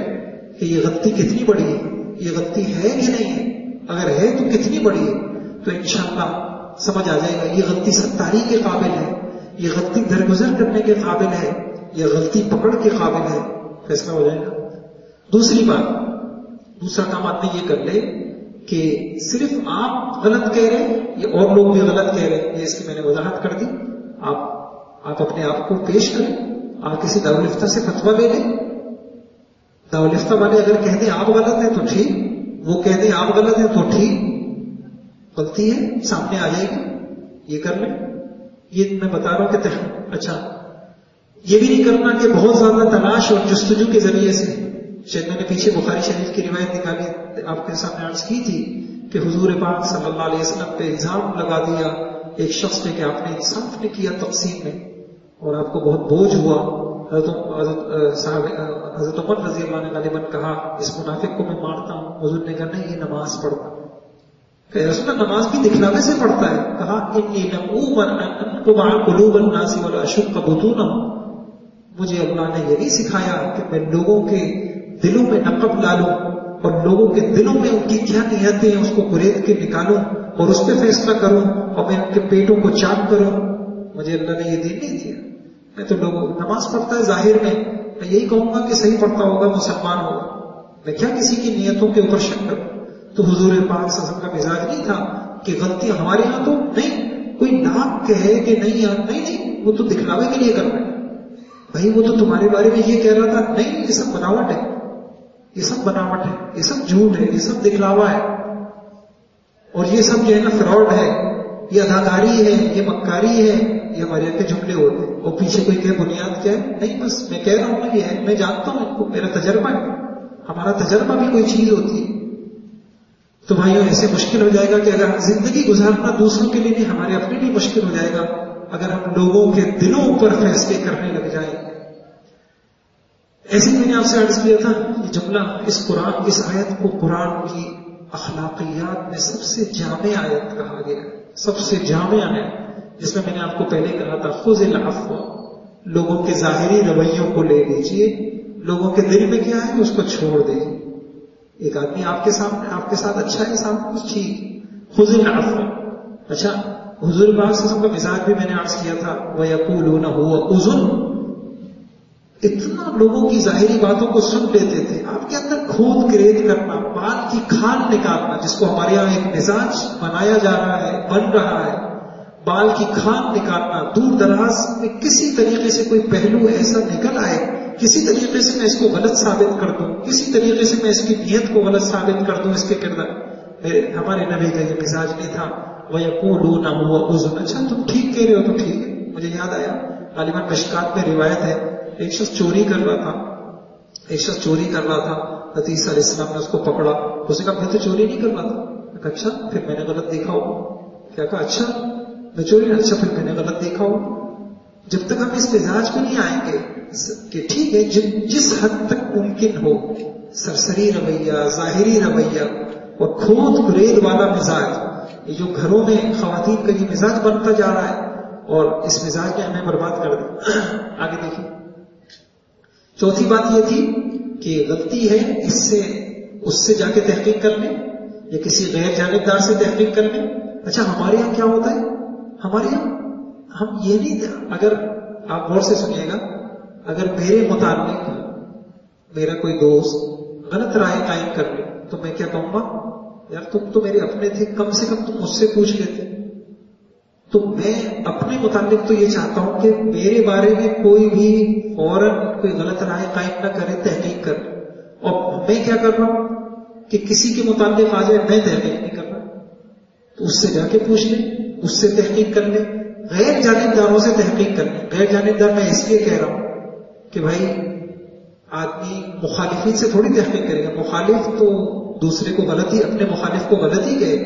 کہ یہ غلطی کتنی بڑی ہے, یہ غلطی ہے کہ نہیں ہے, اگر ہے تو کتنی بڑی ہے. تو انشاءاللہ سمجھ آ جائے گا یہ غلطی ستاری کے قابل ہے, یہ غلطی درگزر کرنے کے قابل ہے, یہ غلطی پکڑ کے قابل ہے, فیصلہ ہو جائے گا. دوسری بات, دوسرا کام آدمی یہ کر لے کہ صرف آپ غلط کہہ رہے ہیں یہ اور لوگ بھی غلط کہہ رہے ہیں, یہ اس کی میں نے وضاحت کر دی. آپ اپنے آپ کو پیش کریں, آپ کسی دارالفتہ سے فتویٰ لے لیں, دارالفتہ والے اگر کہہ دیں آپ غلط ہیں تو ٹھیک, وہ کہہ دیں آپ غلط ہیں تو ٹھیک, غلطی ہے سامنے آ جائے گی, یہ کر لیں. یہ میں بتا رہا ہوں کہ اچھا یہ بھی نہیں کرنا کہ بہت زیادہ تلاش اور جستجو کے ذریعے سے, شاید میں نے پیچھے بخاری شریف کی روایت نکالی آپ کے سامنے عرض کی تھی کہ حضور پاک صلی اللہ علیہ وسلم پہ الزام لگا دیا ایک شخص نے کہ آپ نے انصاف نے کیا تقسیم میں اور آپ کو بہت بوجھ ہوا. حضرت عمر رضی اللہ عنہ غالباً کہا اس منافق کو میں مارتا ہوں. حضور نے کہا نہیں یہ نماز پڑھتا. کہ رسول اللہ نماز بھی دکھلاوے سے پڑھتا ہے. کہا انی لم اومر ان انقبع قلوب الناس ولا اشق بطونهم, مجھے اللہ نے یہ نہیں سکھایا کہ میں لوگوں کے دلوں میں نقب ڈالوں اور لوگوں کے دلوں میں ان کی کیا نیتیں ہیں اس کو گرید کے نکالوں اور اس پہ فیصلہ کروں اور میں ان کے پیٹوں کو چاک کروں. مجھے اللہ نے یہ دین نہیں دیا. میں تو لوگوں نماز پڑھتا ہے ظاہر میں یہی کہوں گا کہ صحیح پڑھتا ہوگا, مسلمان ہوگا, میں کیا کسی کی نیتوں کے اوپر شک کروں. تو حضور پاک صلی اللہ علیہ وسلم کا مزاج نہیں تھا کہ غلطی ہمارے ہاں تو نہیں, کوئی ناک کہے کہ نہیں وہ تو دکھلاوے کے لیے کر رہا ہے, بھائی وہ تو تمہارے بارے میں یہ کہہ رہا تھا, نہیں یہ سب بناوٹ ہے, یہ سب بناوٹ ہے, یہ سب جھوٹ ہے, یہ سب دکھلاوا ہے, اور یہ سب جو ہے نا فراڈ ہے, یہ اداکاری ہے, یہ مکاری ہے, یہ ہمارے یہاں کے جملے ہوتے ہیں. اور پیچھے کوئی کہ بنیاد کیا ہے, نہیں بس میں کہہ رہا ہوں نا یہ ہے, میں جانتا ہوں ان کو, میرا تجربہ ہے. ہمارا تجربہ بھی کوئی چیز ہوتی ہے. تو بھائیوں ایسے مشکل ہو جائے گا کہ اگر زندگی گزارنا دوسروں کے لیے نہیں ہمارے اپنے لیے مشکل ہو جائے گا. اگر ہم لوگوں کے دلوں پر فیصلے کرنے لگ جائیں. ایسے ہی میں نے آپ سے عرض کیا تھا یہ جملہ اس آیت کو قرآن کی اخلاقیات میں سب سے جامع آیت کہا گیا، سب سے جامع آیت، جس میں نے آپ کو پہلے کہا تھا خذ العفو، لوگوں کے ظاہری رویوں کو لے لیجئے، لوگوں کے دل میں کیا ہے اس کو چھوڑ دیجئے. ایک آدمی آپ کے ساتھ اچھا ہے، سامنے کچھ ٹھیک، خذ العفو. اچھا، حضور پاک صلی اللہ علیہ وسلم کا مزاج بھی میں نے عرض کیا تھا، وَيَقُولُونَ هُوَ أُذُنٌ، اتنا لوگوں کی ظاہری باتوں کو سن لیتے تھے. آپ کے اندر کھود کریت کرنا، بال کی کھال نکالنا، جس کو ہمارے یہاں ایک مزاج بنایا جا رہا ہے، بن رہا ہے، بال کی کھال نکالنا، دور دراز میں کسی طریقے سے کوئی پہلو ایسا نکل آئے، کسی طریقے سے میں اس کو غلط ثابت کر دوں، کسی طریقے سے میں اس کی نیت کو غلط ثابت کر دوں، اس کے کردار. ہمارے نبی کا یہ مزاج نہیں تھا. وَيَقُولُونَ هُوَ أُذُنٌ، اچھا تم ٹھیک کہہ رہے ہو تو ٹھیک ہے. مجھے یاد آیا غالباً مشکات میں روایت ہے، ایک شخص چوری کر رہا تھا، حدیث علیہ السلام نے اس کو پکڑا. اس نے کہا میں تو چوری نہیں کر رہا تھا. کہا اچھا پھر میں نے غلط دیکھا ہو. کیا کہا اچھا میں چوری نہیں، اچھا پھر میں نے غلط دیکھا ہو. جب تک ہم اس مزاج پہ نہیں آئیں گے کہ ٹھیک ہے جس حد تک ممکن ہو سرسری رویہ، ظاہری رویہ اور کھود کرید والا مزاج، یہ جو گھروں میں خواتین کا یہ مزاج بنتا جا رہا ہے اور اس مزاج نے ہمیں برباد کر دیا. آگے دیکھیں، چوتھی بات یہ تھی کہ غلطی ہے اس سے جا کے تحقیق کر لیں یا کسی غیر جانبدار سے تحقیق کر لیں. اچھا ہمارے یہاں کیا ہوتا ہے، ہمارے یہاں ہم یہ نہیں، اگر آپ غور سے سنیے گا، اگر میرے متعلق میرا کوئی دوست غلط رائے قائم کر لے تو میں کیا کہوں گا، یار تم تو میرے اپنے تھے، کم سے کم تم مجھ سے پوچھ لیتے. تو میں اپنے متعلق تو یہ چاہتا ہوں کہ میرے بارے میں کوئی بھی فوراً کوئی غلط رائے قائم نہ کرے، تحقیق کر. اور میں کیا کر رہا ہوں کہ کسی کے متعلق آ جائے، میں تحقیق نہیں کر رہا، تو اس سے جا کے پوچھ لیں، اس سے تحقیق کر لیں، غیر جانبداروں سے تحقیق کر لیں. غیر جانبدار میں اس لیے کہہ رہا ہوں کہ بھائی آدمی مخالفین سے تھوڑی تحقیق کرے گا، مخالف تو دوسرے کو غلطی، اپنے مخالف کو غلطی کہے.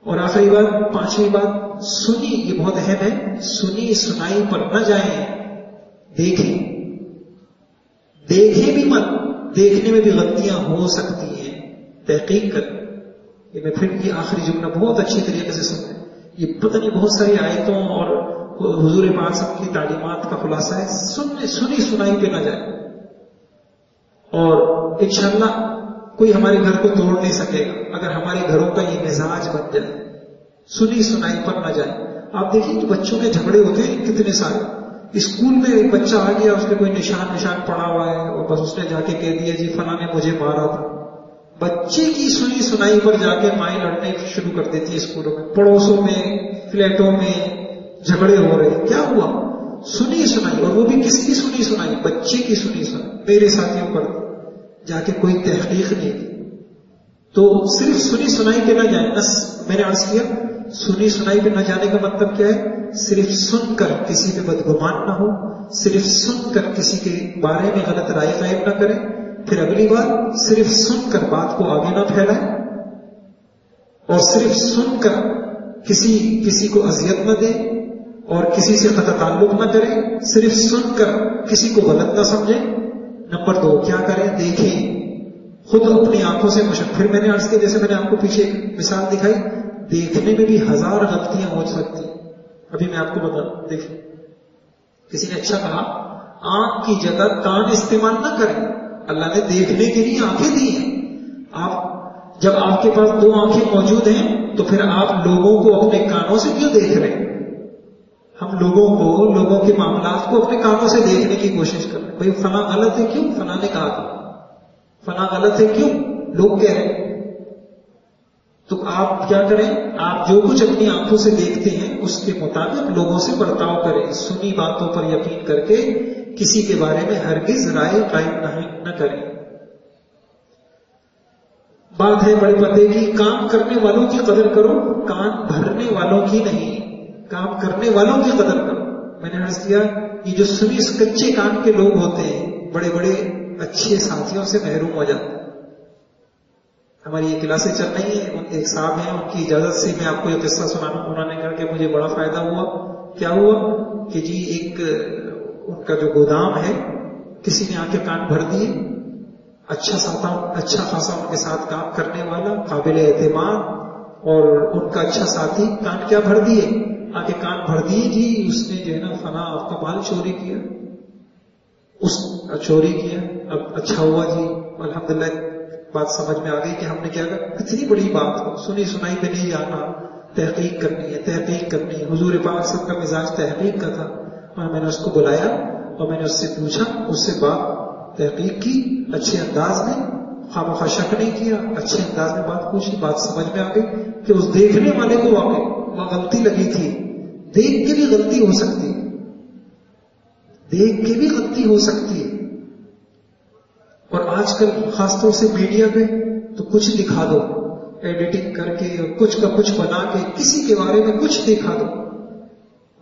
اور آخری بات، پانچویں بات، سنی، یہ بہت اہم ہے، سنی سنائی پر نہ جائیں، دیکھیں بھی مت، دیکھنے میں بھی غلطیاں ہو سکتی ہیں، تحقیق کریں. یہ میں پھر یہ آخری جملہ بہت اچھی طریقے سے سنیں، یہ پتہ نہیں بہت ساری آیتوں اور حضور پاک صاحب کی تعلیمات کا خلاصہ ہے. سنی سنائی پہ نہ جائیں، اور انشاءاللہ کوئی ہمارے گھر کو توڑ نہیں سکے گا اگر ہمارے گھروں کا یہ مزاج بن جائے. سنی سنائی پر نہ جائیں. آپ دیکھیں کہ بچوں کے جھگڑے ہوتے ہیں کتنے سارے. اسکول میں ایک بچہ آ گیا، اس نے کوئی نشان پڑا ہوا ہے اور بس اس نے جا کے کہہ دیا جی فلاں نے مجھے مارا تھا. بچے کی سنی سنائی پر جا کے مائیں لڑنے شروع کر دیتی ہے اسکولوں میں، پڑوسوں میں، فلیٹوں میں جھگڑے ہو رہے ہیں. کیا ہوا؟ سنی سنائی، اور وہ بھی کس کی سنی سنائی؟ بچے کی سنی سنائی. میرے ساتھیوں پر جا کے کوئی تحقیق نہیں کی. تو صرف سنی سنائی پہ نہ جائیں. میں نے عرض کیا سنی سنائی پہ نہ جانے کا مطلب کیا ہے؟ صرف سن کر کسی پہ بدگمان نہ ہو، صرف سن کر کسی کے بارے میں غلط رائے قائم نہ کریں. پھر اگلی بار صرف سن کر بات کو آگے نہ پھیلائیں، اور صرف سن کر کسی کو اذیت نہ دیں اور کسی سے قطع تعلق نہ کریں. صرف سن کر کسی کو غلط نہ سمجھیں. نمبر 2 کیا کریں؟ دیکھیں، خود اپنی آنکھوں سے مشاہدہ. پھر میں نے عرض کیا، جیسے میں نے آپ کو پیچھے ایک مثال دکھائی، دیکھنے میں بھی 1000 غلطیاں ہو سکتی ہیں. ابھی میں آپ کو بتا دوں، دیکھیں کسی نے اچھا کہا آنکھ کی جگہ کان استعمال نہ کریں. اللہ نے دیکھنے کے لیے آنکھیں دی ہیں. جب آپ کے پاس 2 آنکھیں موجود ہیں تو پھر آپ لوگوں کو اپنے کانوں سے کیوں دیکھ رہے ہیں؟ ہم لوگوں کے معاملات کو اپنے کانوں سے دیکھنے کی کوشش کر رہے ہیں. بھائی فلاں غلط ہے، کیوں؟ فلاں نے کہا تھا. فلاں غلط ہے، کیوں؟ لوگ کہہ رہے ہیں. تو آپ کیا کریں؟ آپ جو کچھ اپنی آنکھوں سے دیکھتے ہیں اس کے مطابق لوگوں سے برتاؤ کریں. سنی باتوں پر یقین کر کے کسی کے بارے میں ہرگز رائے قائم نہ کریں. بات ہے بڑے پردے کی، کام کرنے والوں کی قدر کرو، کان بھرنے والوں کی نہیں. کام کرنے والوں کی قدر کرو. میں نے عرض کیا یہ جو سنی کچے کان کے لوگ ہوتے ہیں بڑے بڑے اچھے ساتھیوں سے محروم ہو جاتے ہیں. ہماری یہ کلاسیں چل رہی ہیں، ایک صاحب ہیں، ان کی اجازت سے میں آپ کو یہ قصہ سنانا. انہوں نے کہا کہ مجھے بڑا فائدہ ہوا. کیا ہوا کہ جی ایک ان کا جو گودام ہے کسی نے آ کے کان بھر دیے. اچھا خاصا ان کے ساتھ کام کرنے والا قابل اعتماد اور ان کا اچھا ساتھی کان کیا بھر دیے, آ کے کان بھر دیے جی اس نے جو ہے نا فلاں آپ کا مال چوری کیا. اب اچھا ہوا جی الحمدللہ بات سمجھ میں آ گئی کہ ہم نے کیا کہا, کتنی بڑی بات ہو, سنی سنائی پہ نہیں جانا, تحقیق کرنی ہے. حضور پاک صاحب کا مزاج تحقیق کا تھا اور میں نے اس کو بلایا اور میں نے اس سے پوچھا, اس سے بات تحقیق کی اچھے انداز میں, خامخواہ شک نہیں کیا, اچھے انداز میں بات پوچھی. بات سمجھ میں آ گئی کہ اس دیکھنے والے کو واقعی غلطی لگی تھی. دیکھ کے بھی غلطی ہو سکتی ہے. اور آج کل خاص طور سے میڈیا پہ تو کچھ دکھا دو, ایڈیٹنگ کر کے کچھ کا کچھ بنا کے کسی کے بارے میں کچھ دکھا دو.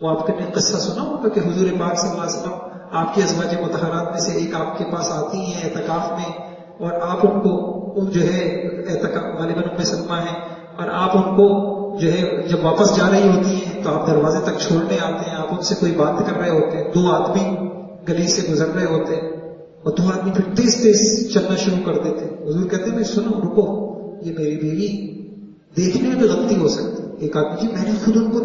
وہ آپ نے قصہ سنا ہوگا کہ حضور پاک صلی اللہ علیہ وسلم آپ کی ازواج مطہرات میں سے ایک آپ کے پاس آتی ہیں اعتکاف میں, اور آپ ان کو جو ہے اعتکاف غالباً ام سلمہ ہیں, اور آپ ان کو جو ہے جب واپس جا رہی ہوتی ہیں تو آپ دروازے تک چھوڑنے آتے ہیں, آپ ان سے کوئی بات کر رہے ہوتے ہیں, 2 آدمی گلی سے گزر رہے ہوتے ہیں اور 2 آدمی پھر تیز چلنا شروع کر دیتے ہیں. حضور کہتے ہیں میں سنو رکو, یہ میری بیوی, دیکھنے میں بھی غلطی ہو سکتی. ایک آدمی جی میں نے خود ان کو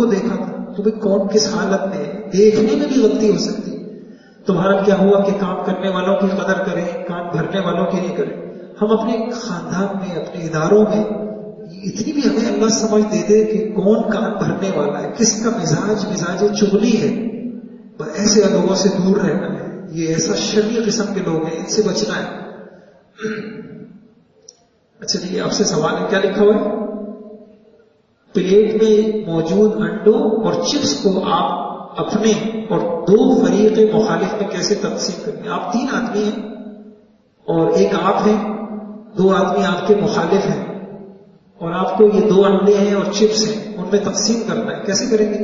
دیکھا تھا, تو بھائی کون کس حالت میں ہے, دیکھنے میں بھی غلطی ہو سکتی. تمہارا کیا ہوا کہ کام کرنے والوں کی قدر کریں, کام بھرنے والوں کی نہیں کریں. ہم اپنے خاندان میں اپنے اداروں میں اتنی بھی ہمیں اللہ سمجھ دے دے کہ کون کام بھرنے والا ہے, کس کا مزاج چغلی ہے. ایسے لوگوں سے دور رہنا ہے. یہ ایسا شرعی قسم کے لوگ ہیں, ان سے بچنا ہے. اچھا جی آپ سے سوال ہے, کیا لکھا ہوا ہے؟ پلیٹ میں موجود انڈوں اور چپس کو آپ اپنے اور 2 فریق مخالف میں کیسے تقسیم کریں گے؟ آپ 3 آدمی ہیں اور ایک آپ ہیں, 2 آدمی آپ کے مخالف ہیں, اور آپ کو یہ 2 انڈے ہیں اور چپس ہیں, ان میں تقسیم کرنا ہے. کیسے کریں گے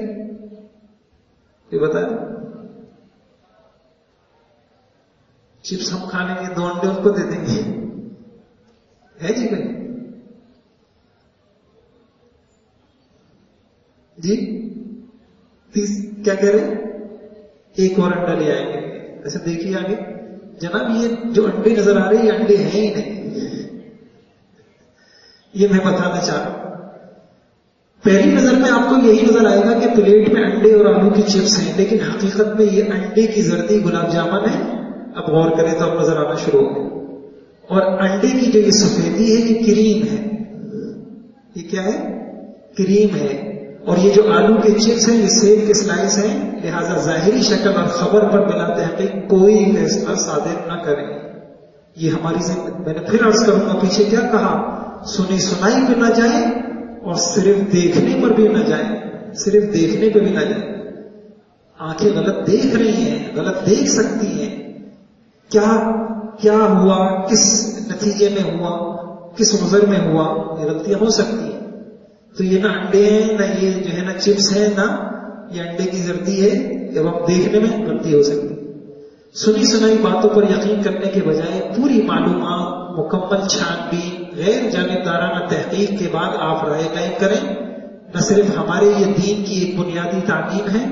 یہ بتائیں. چپس ہم کھا لیں گے, 2 انڈے ان کو دے دیں گے, ہے جی بھائی جی. کیا کہہ رہے ہیں, ایک اور انڈا لے آئیں گے. ایسے دیکھیے آگے جناب, یہ جو انڈے نظر آ رہے ہیں یہ انڈے ہیں ہی نہیں. یہ میں بتانا چاہ رہا ہوں. پہلی نظر میں آپ کو یہی نظر آئے گا کہ پلیٹ میں انڈے اور آلو کی چپس ہیں, لیکن حقیقت میں یہ انڈے کی زردی گلاب جامن ہے. اب غور کریں تو اب نظر آنا شروع ہو گئے. اور انڈے کی جو یہ سفیدی ہے یہ کریم ہے. یہ کیا ہے؟ کریم ہے. اور یہ جو آلو کے چپس ہیں یہ سیب کے سلائس ہیں. لہذا ظاہری شکل اور خبر پر بلا تحقیق کوئی فیصلہ صادر نہ کریں. یہ ہماری زندگی, میں نے پھر عرض کروں گا پیچھے کیا کہا, سنی سنائی پہ نہ جائیں اور صرف دیکھنے پر بھی نہ جائیں. صرف دیکھنے پہ بھی نہ جائیں. آنکھیں غلط دیکھ رہی ہیں, غلط دیکھ سکتی ہیں. کیا ہوا, کس نتیجے میں ہوا, کس نظر میں ہوا, یہ غلطیاں ہو سکتی ہیں. تو یہ نہ انڈے ہیں, نہ یہ جو ہے نا چپس ہیں, نہ یہ انڈے کی زردی ہے. جب ہم دیکھنے میں غلطی ہو سکتی. سنی سنائی باتوں پر یقین کرنے کے بجائے پوری معلومات, مکمل چھانبین, غیر جانبدارانہ تحقیق کے بعد آپ رائے قائم کریں. نہ صرف ہمارے یہ دین کی ایک بنیادی تعلیم ہے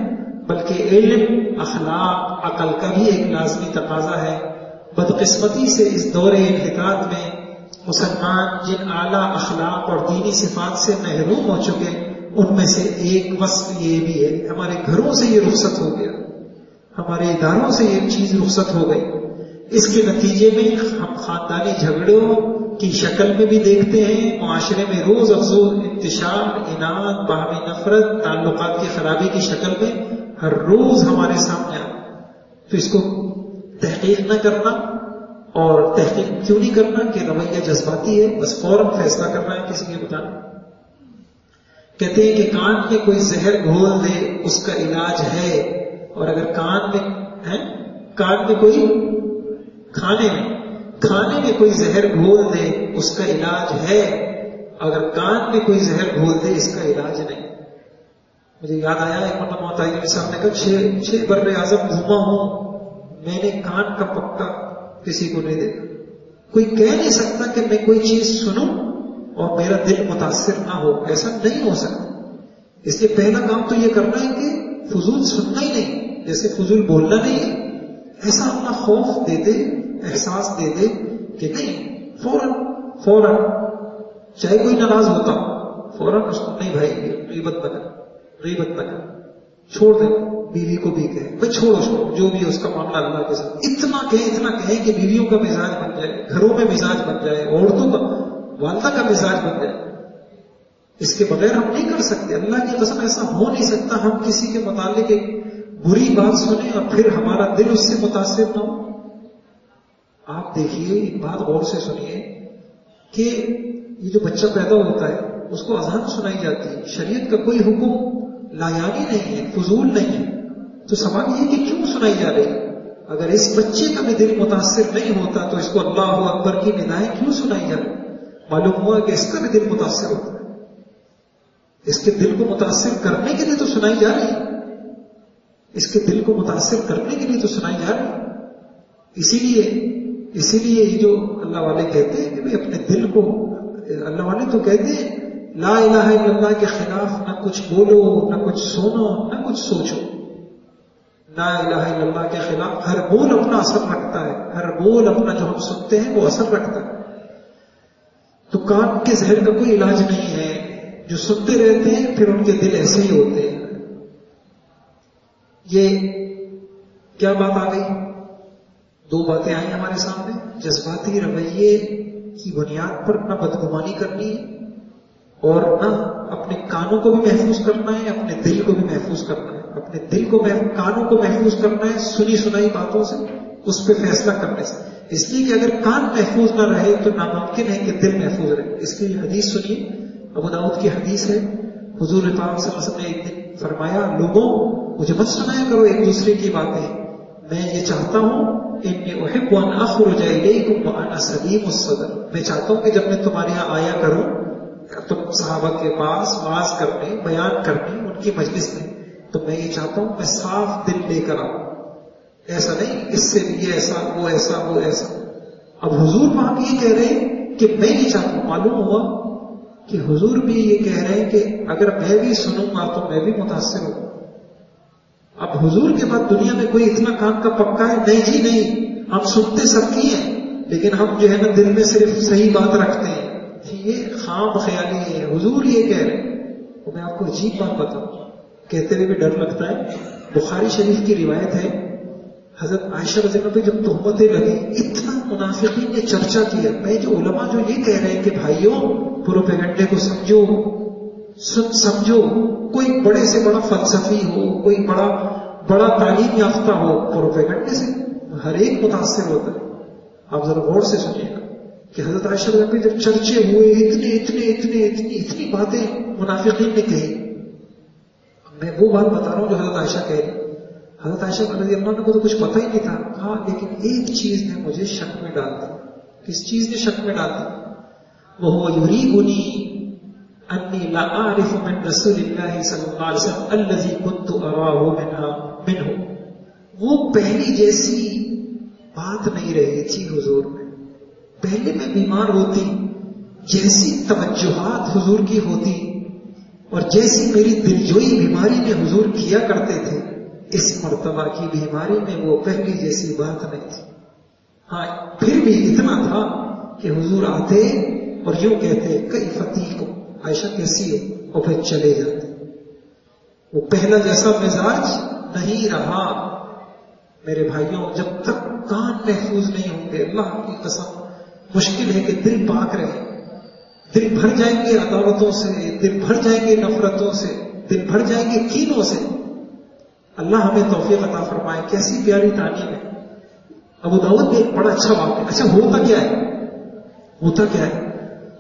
بلکہ علم, اخلاق, عقل کا بھی ایک لازمی تقاضا ہے. بدقسمتی سے اس دور انحطاط میں مسلمان جن اعلیٰ اخلاق اور دینی صفات سے محروم ہو چکے, ان میں سے ایک وصف یہ بھی ہے. ہمارے گھروں سے یہ رخصت ہو گیا, ہمارے اداروں سے یہ چیز رخصت ہو گئی. اس کے نتیجے میں ہم خاندانی جھگڑوں کی شکل میں بھی دیکھتے ہیں. معاشرے میں روز افزوں انتشار, اناد, باہمی نفرت, تعلقات کی خرابی کی شکل میں ہر روز ہمارے سامنے آ. تو اس کو تحقیق نہ کرنا, اور تحقیق کیوں نہیں کرنا کہ رویہ جذباتی ہے, بس فوراً فیصلہ کرنا ہے کسی کے بتانا. کہتے ہیں کہ کان میں کوئی زہر گھول دے اس کا علاج ہے, اور اگر کان میں کوئی کھانے میں کوئی زہر گھول دے اس کا علاج ہے, اگر کان میں کوئی زہر گھول دے اس کا علاج نہیں. مجھے یاد آیا ایک مرتبہ مولانا صاحب نے کہا 6 بر اعظم گھوما ہوں, میں نے کان کا پکا کسی کو نہیں دیکھا. کوئی کہہ نہیں سکتا کہ میں کوئی چیز سنوں اور میرا دل متاثر نہ ہو, ایسا نہیں ہو سکتا. اس لیے پہلا کام تو یہ کرنا ہے کہ فضول سننا ہی نہیں، جیسے فضول بولنا نہیں ہے، ایسا اپنا خوف دے دے، احساس دے دے کہ نہیں، فوراً چاہے کوئی ناراض ہوتا فوراً اس کو نہیں بھائی غیبت نہ کر، چھوڑ دے، بیوی کو بھی کہے بھائی چھوڑو جو بھی ہے اس کا معاملہ اللہ کے ساتھ، اتنا کہیں کہ بیویوں کا مزاج بن جائے، گھروں میں مزاج بن جائے، عورتوں کا، والدہ کا مزاج بن جائے۔ اس کے بغیر ہم نہیں کر سکتے، اللہ کی قسم ایسا ہو نہیں سکتا ہم کسی کے متعلق ایک بری بات سنیں اور پھر ہمارا دل اس سے متاثر نہ ہو۔ آپ دیکھیے، ایک بات غور سے سنیے کہ یہ جو بچہ پیدا ہوتا ہے اس کو اذان سنائی جاتی ہے، شریعت کا کوئی حکم لایانی نہیں ہے، فضول نہیں ہے، تو سوال یہ کہ کیوں سنائی جا رہی ہے؟ اگر اس بچے کا بھی دل متاثر نہیں ہوتا تو اس کو اللہ اکبر کی ندائیں کیوں سنائی جا رہی؟ معلوم ہوا کہ اس کا بھی دل متاثر ہوتا ہے، اس کے دل کو متاثر کرنے کے لیے تو سنائی جا رہی ہے، اس کے دل کو متاثر کرنے کے لیے تو سنائی جا رہی ہے۔ اسی لیے یہ جو اللہ والے کہتے ہیں کہ بھئی اپنے دل کو، اللہ والے تو کہتے ہیں لا الہ الا اللہ کے خلاف نہ کچھ بولو، نہ کچھ سنو، نہ کچھ سوچو۔ لا الہ الا اللہ کے خلاف ہر بول اپنا اثر رکھتا ہے، ہر بول اپنا جو ہم سنتے ہیں وہ اثر رکھتا ہے۔ تو کان کے زہر کا کوئی علاج نہیں ہے، جو سنتے رہتے ہیں پھر ان کے دل ایسے ہی ہوتے ہیں۔ یہ کیا بات آ گئی؟ دو باتیں آئی ہمارے سامنے، جذباتی رویے کی بنیاد پر نہ بدگمانی کرنی ہے اور نہ اپنے کانوں کو بھی محفوظ کرنا ہے، اپنے دل کو بھی محفوظ کرنا ہے۔ اپنے دل کو کانوں کو محفوظ کرنا ہے سنی سنائی باتوں سے، اس پہ فیصلہ کرنے سے، اس لیے کہ اگر کان محفوظ نہ رہے تو ناممکن ہے کہ دل محفوظ رہے۔ اس کی حدیث سنیے، ابو داؤد کی حدیث ہے، حضور پاک صلی اللہ علیہ وسلم نے ایک دن فرمایا، لوگوں مجھے مت سنایا کرو ایک دوسرے کی باتیں، میں یہ چاہتا ہوں انی احب ان اخرج الیکم وانا سلیم الصدر، میں چاہتا ہوں کہ جب میں تمہارے یہاں آیا کروں، تم صحابہ کے پاس واعظ کرنے، بیان کرنے، ان کی مجلس میں، تو میں یہ چاہتا ہوں میں صاف دل لے کر آؤں، ایسا نہیں اس سے یہ ایسا وہ ایسا وہ ایسا۔ اب حضور پاک یہ کہہ رہے ہیں کہ میں یہ چاہتا ہوں، معلوم ہوا کہ حضور بھی یہ کہہ رہے ہیں کہ اگر میں بھی سنوں گا تو میں بھی متاثر ہوں۔ اب حضور کے بعد دنیا میں کوئی اتنا کان کا پکا ہے؟ نہیں جی نہیں، ہم سنتے سب کی ہیں لیکن ہم جو ہے نا دل میں صرف صحیح بات رکھتے ہیں، یہ خام خیالی ہے۔ حضور یہ کہہ رہے ہیں، تو میں آپ کو عجیب بات بتاؤں، کہتے ہوئے بھی ڈر لگتا ہے، بخاری شریف کی روایت ہے، حضرت عائشہ رضی اللہ عنہا پہ جب تہمتیں لگی، اتنا منافقین نے چرچا کیا۔ میں جو علماء جو یہ کہہ رہے ہیں کہ بھائیوں پروپیگنڈے کو سمجھو، کوئی بڑے سے بڑا فلسفی ہو، کوئی بڑا تعلیم یافتہ ہو، پروپیگنڈے سے ہر ایک متاثر ہوتا ہے۔ آپ ذرا غور سے سنیے گا کہ حضرت عائشہ رضی اللہ عنہا جب چرچے ہوئے، اتنی باتیں منافقین نے کہی۔ میں وہ بات بتا رہا ہوں جو حضرت عائشہ کہہ رہی۔ حضرت عائشہ رضی اللہ عنہ کو تو کچھ پتہ ہی نہیں تھا، ہاں لیکن ایک چیز نے مجھے شک میں ڈال دی۔ کس چیز نے شک میں ڈال دی؟ وَهُوَ يُرِيبُنِي أَنِّي لَا أَعْرِفُ مِن رَسُولِ اللَّهِ صلی اللہ علیہ وسلم الَّذِي كُنْتُ أَرَاهُ مِنْهُ، وہ پہلی جیسی بات نہیں رہی تھی حضور میں۔ پہلے میں بیمار ہوتی، جیسی توجہات حضور کی ہوتی اور جیسی میری دلجوئی بیماری میں حضور کیا کرتے تھے، اس مرتبہ کی بیماری میں وہ پہلی جیسی بات نہیں تھی۔ ہاں پھر بھی اتنا تھا کہ حضور آتے اور یوں کہتے کیف تیکم، عائشہ کیسی ہو، اور پھر چلے جاتے۔ وہ پہلا جیسا مزاج نہیں رہا۔ میرے بھائیوں، جب تک کان محفوظ نہیں ہوں گے، اللہ کی قسم مشکل ہے کہ دل پاک رہے۔ دل بھر جائیں گے عداوتوں سے، دل بھر جائیں گے نفرتوں سے، دل بھر جائیں گے کینوں سے۔ اللہ ہمیں توفیق عطا فرمائے۔ کیسی پیاری تعلیم ہے۔ ابو داؤد میں ایک بڑا اچھا واقعہ۔ اچھا ہوتا کیا ہے؟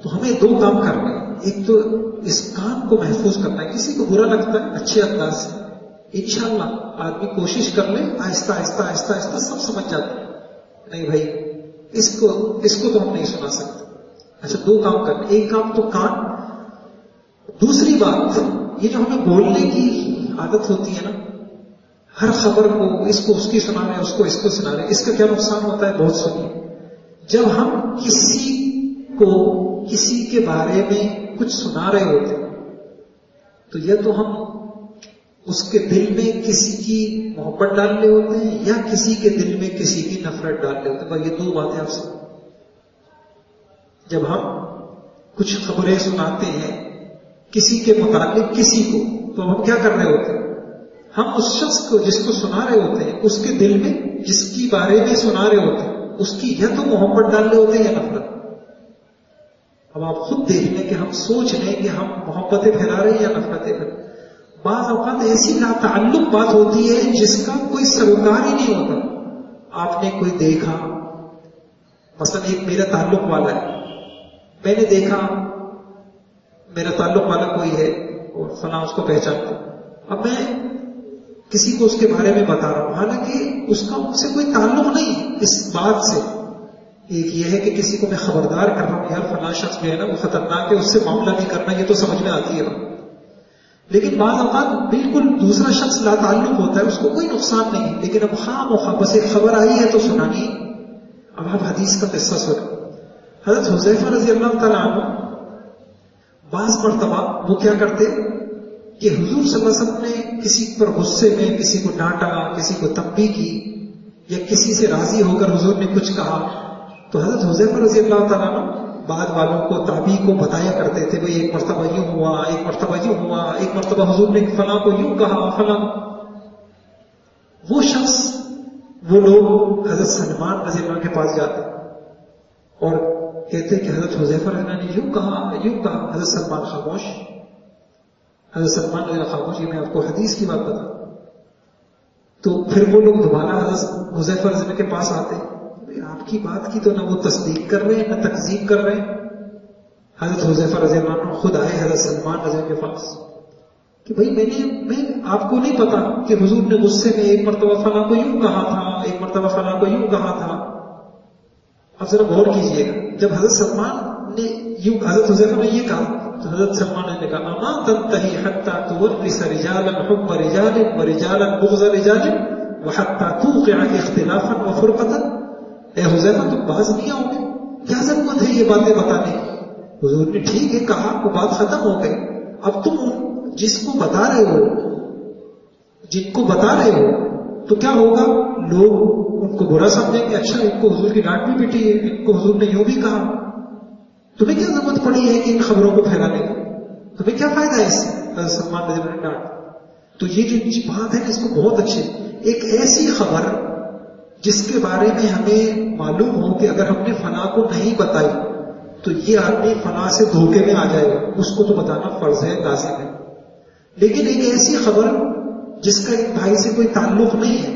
تو ہمیں دو کام کرنا ہے، ایک تو اس کام کو محفوظ کرنا ہے۔ کسی کو برا لگتا ہے اچھے انداز سے، انشاءاللہ آدمی کوشش کر لے، آہستہ آہستہ سب سمجھ جاتے ہیں، نہیں بھائی اس کو تو ہم نہیں سنا سکتے۔ اچھا دو کام کرنا، ایک کام تو کان، دوسری بات یہ جو ہمیں بولنے کی عادت ہوتی ہے نا، ہر خبر کو اس کو اس کی سنا رہے ہیں، اس کو اس کو سنا رہے ہیں، اس کا کیا نقصان ہوتا ہے؟ بہت سنیے۔ جب ہم کسی کے بارے میں کچھ سنا رہے ہوتے ہیں تو تو یا تو ہم اس کے دل میں کسی کی محبت ڈال رہے ہوتے ہیں یا کسی کے دل میں کسی کی نفرت ڈال رہے ہوتے ہیں. بھائی یہ دو باتیں آپ سے. جب ہم کچھ خبریں سناتے ہیں کسی کے متعلق کسی کو، تو ہم کیا کر رہے ہوتے ہیں؟ ہم اس شخص کو جس کو سنا رہے ہوتے ہیں اس کے دل میں جس کی بارے میں سنا رہے ہوتے ہیں اس کی یا تو محبت ڈال رہے ہوتے ہیں یا نفرت. اب آپ خود دیکھ لیں کہ ہم سوچ لیں کہ ہم محبتیں پھیلا رہے ہیں یا نفرتیں پھیلا رہے ہیں. بعض اوقات ایسی ناتعلق بات ہوتی ہے جس کا کوئی سروکار ہی نہیں ہوتا. آپ نے کوئی دیکھا، مثلا ایک میرا تعلق والا ہے، میں نے دیکھا میرا تعلق والا کوئی ہے اور فلاں اس کو پہچانتا ہوں. اب میں کسی کو اس کے بارے میں بتا رہا ہوں، حالانکہ اس کا ان سے کوئی تعلق نہیں ہے اس بات سے. ایک یہ ہے کہ کسی کو میں خبردار کر رہا ہوں یار فلاں شخص جو ہے نا وہ خطرناک ہے، اس سے معاملہ نہیں کرنا، یہ تو سمجھ میں آتی ہے. لیکن بعض اوقات بالکل دوسرا شخص لا تعلق ہوتا ہے، اس کو کوئی نقصان نہیں ہے، لیکن اب خواہ بس ایک خبر آئی ہے تو سنانی. اب آپ حدیث کا قصہ سنیں. حضرت حذیفہ رضی اللہ تعالیٰ عنہ بعض مرتبہ وہ کیا کرتے کہ حضور صلی اللہ علیہ وسلم نے کسی پر غصے میں کسی کو ڈانٹا، کسی کو تنبیہ کی، یا کسی سے راضی ہو کر حضور نے کچھ کہا، تو حضرت حذیفہ رضی اللہ تعالیٰ عنہ بعد والوں کو تابعی کو بتایا کرتے تھے، بھئی ایک مرتبہ یوں ہوا، ایک مرتبہ یوں ہوا، ایک مرتبہ حضور نے فلاں کو یوں کہا، فلاں. وہ شخص، وہ لوگ حضرت سلمان رضی اللہ کے پاس جاتے اور کہتے کہ حضرت حذیفہ رضی اللہ نے یوں کہا یوں کہا. حضرت سلمان خاموش. حضرت سلمان رضی اللہ خاموش. یہ میں آپ کو حدیث کی بات بتا. تو پھر وہ لوگ دوبارہ حضرت حذیفہ رضی اللہ کے پاس آتے، آپ کی بات کی تو نہ وہ تصدیق کر رہے ہیں نہ تکذیب کر رہے ہیں. حضرت حذیفہ رضی اللہ عنہ خود آئے حضرت سلمان رضی اللہ کے پاس کہ بھائی میں آپ کو نہیں پتا کہ حضور نے غصے میں ایک مرتبہ فلاں کو یوں کہا تھا، ایک مرتبہ فلاں کو یوں کہا تھا. اب ذرا غور کیجئے گا، جب حضرت سلمان نے یوں حضرت حذیفہ نے یہ کہا تو حضرت سلمان نے کہا اما تنتہی حتی تورث رجالا حب رجال ورجالا بغض رجال وحتی توقع اختلافا وفرقتا. اے حذیفہ تم باز نہیں آؤ گے؟ کیا ضرورت ہے یہ باتیں بتانے؟ حضور نے ٹھیک ہے کہا، وہ بات ختم ہو گئی. اب تم جس کو بتا رہے ہو، جن کو بتا رہے ہو، تو کیا ہوگا؟ لوگ ان کو برا سمجھیں گے، اچھا ان کو حضور کی ڈانٹ بھی پیٹی ہے، ان کو حضور نے یوں بھی کہا. تمہیں کیا ضرورت پڑی ہے کہ ان خبروں کو پھیلانے کی؟ تمہیں کیا فائدہ ہے اس سے؟ حضرت سلمان رضی اللہ عنہ نے ڈانٹ. تو یہ جو بات ہے اس کو بہت اچھی، ایک ایسی خبر جس کے بارے میں ہمیں معلوم ہو کہ اگر ہم نے فلاں کو نہیں بتائی تو یہ آدمی فلاں سے دھوکے میں آ جائے گا، اس کو تو بتانا فرض ہے، لازم ہے. لیکن ایک ایسی خبر جس کا ایک بھائی سے کوئی تعلق نہیں ہے،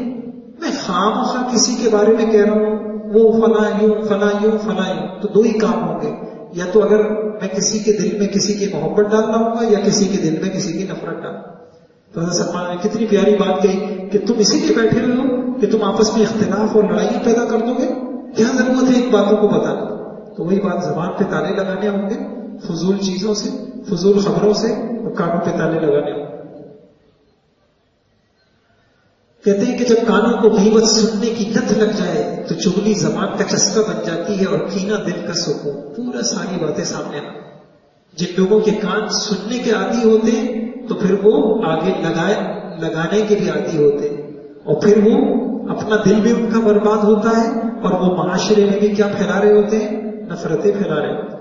میں خواہ کسی کے بارے میں کہہ رہا ہوں وہ فلاں یوں فلاں یوں فلاں یوں، تو دو ہی کام ہوں گے. یا تو اگر میں کسی کے دل میں کسی کی محبت ڈالنا ہوگا یا کسی کے دل میں کسی کی نفرت ڈالنا. تو حضرت سلمان نے کتنی پیاری بات کہی کہ تم اسی لیے بیٹھے ہوئے ہو کہ تم آپس میں اختلاف اور لڑائیاں پیدا کر دو گے، کیا ضرورت ہے ایک باتوں کو بتانے؟ تو وہی بات زبان پہ تالے لگانے ہوں گے، فضول چیزوں سے، فضول خبروں سے، اور کانوں پہ تالے لگانے ہوں گے. کہتے ہیں کہ جب کانوں کو غیبت سننے کی لت لگ جائے تو چغلی زبان کا چسکا بن جاتی ہے اور کینہ دل کا سکون. پورا ساری باتیں سامنے آ. جن لوگوں کے کان سننے کے عادی ہوتے ہیں تو پھر وہ آگے لگانے کے بھی عادی ہوتے ہیں، اور پھر وہ اپنا دل بھی ان کا برباد ہوتا ہے، اور وہ معاشرے میں بھی کیا پھیلا رہے ہوتے ہیں؟ نفرتیں پھیلا رہے ہوتے ہیں.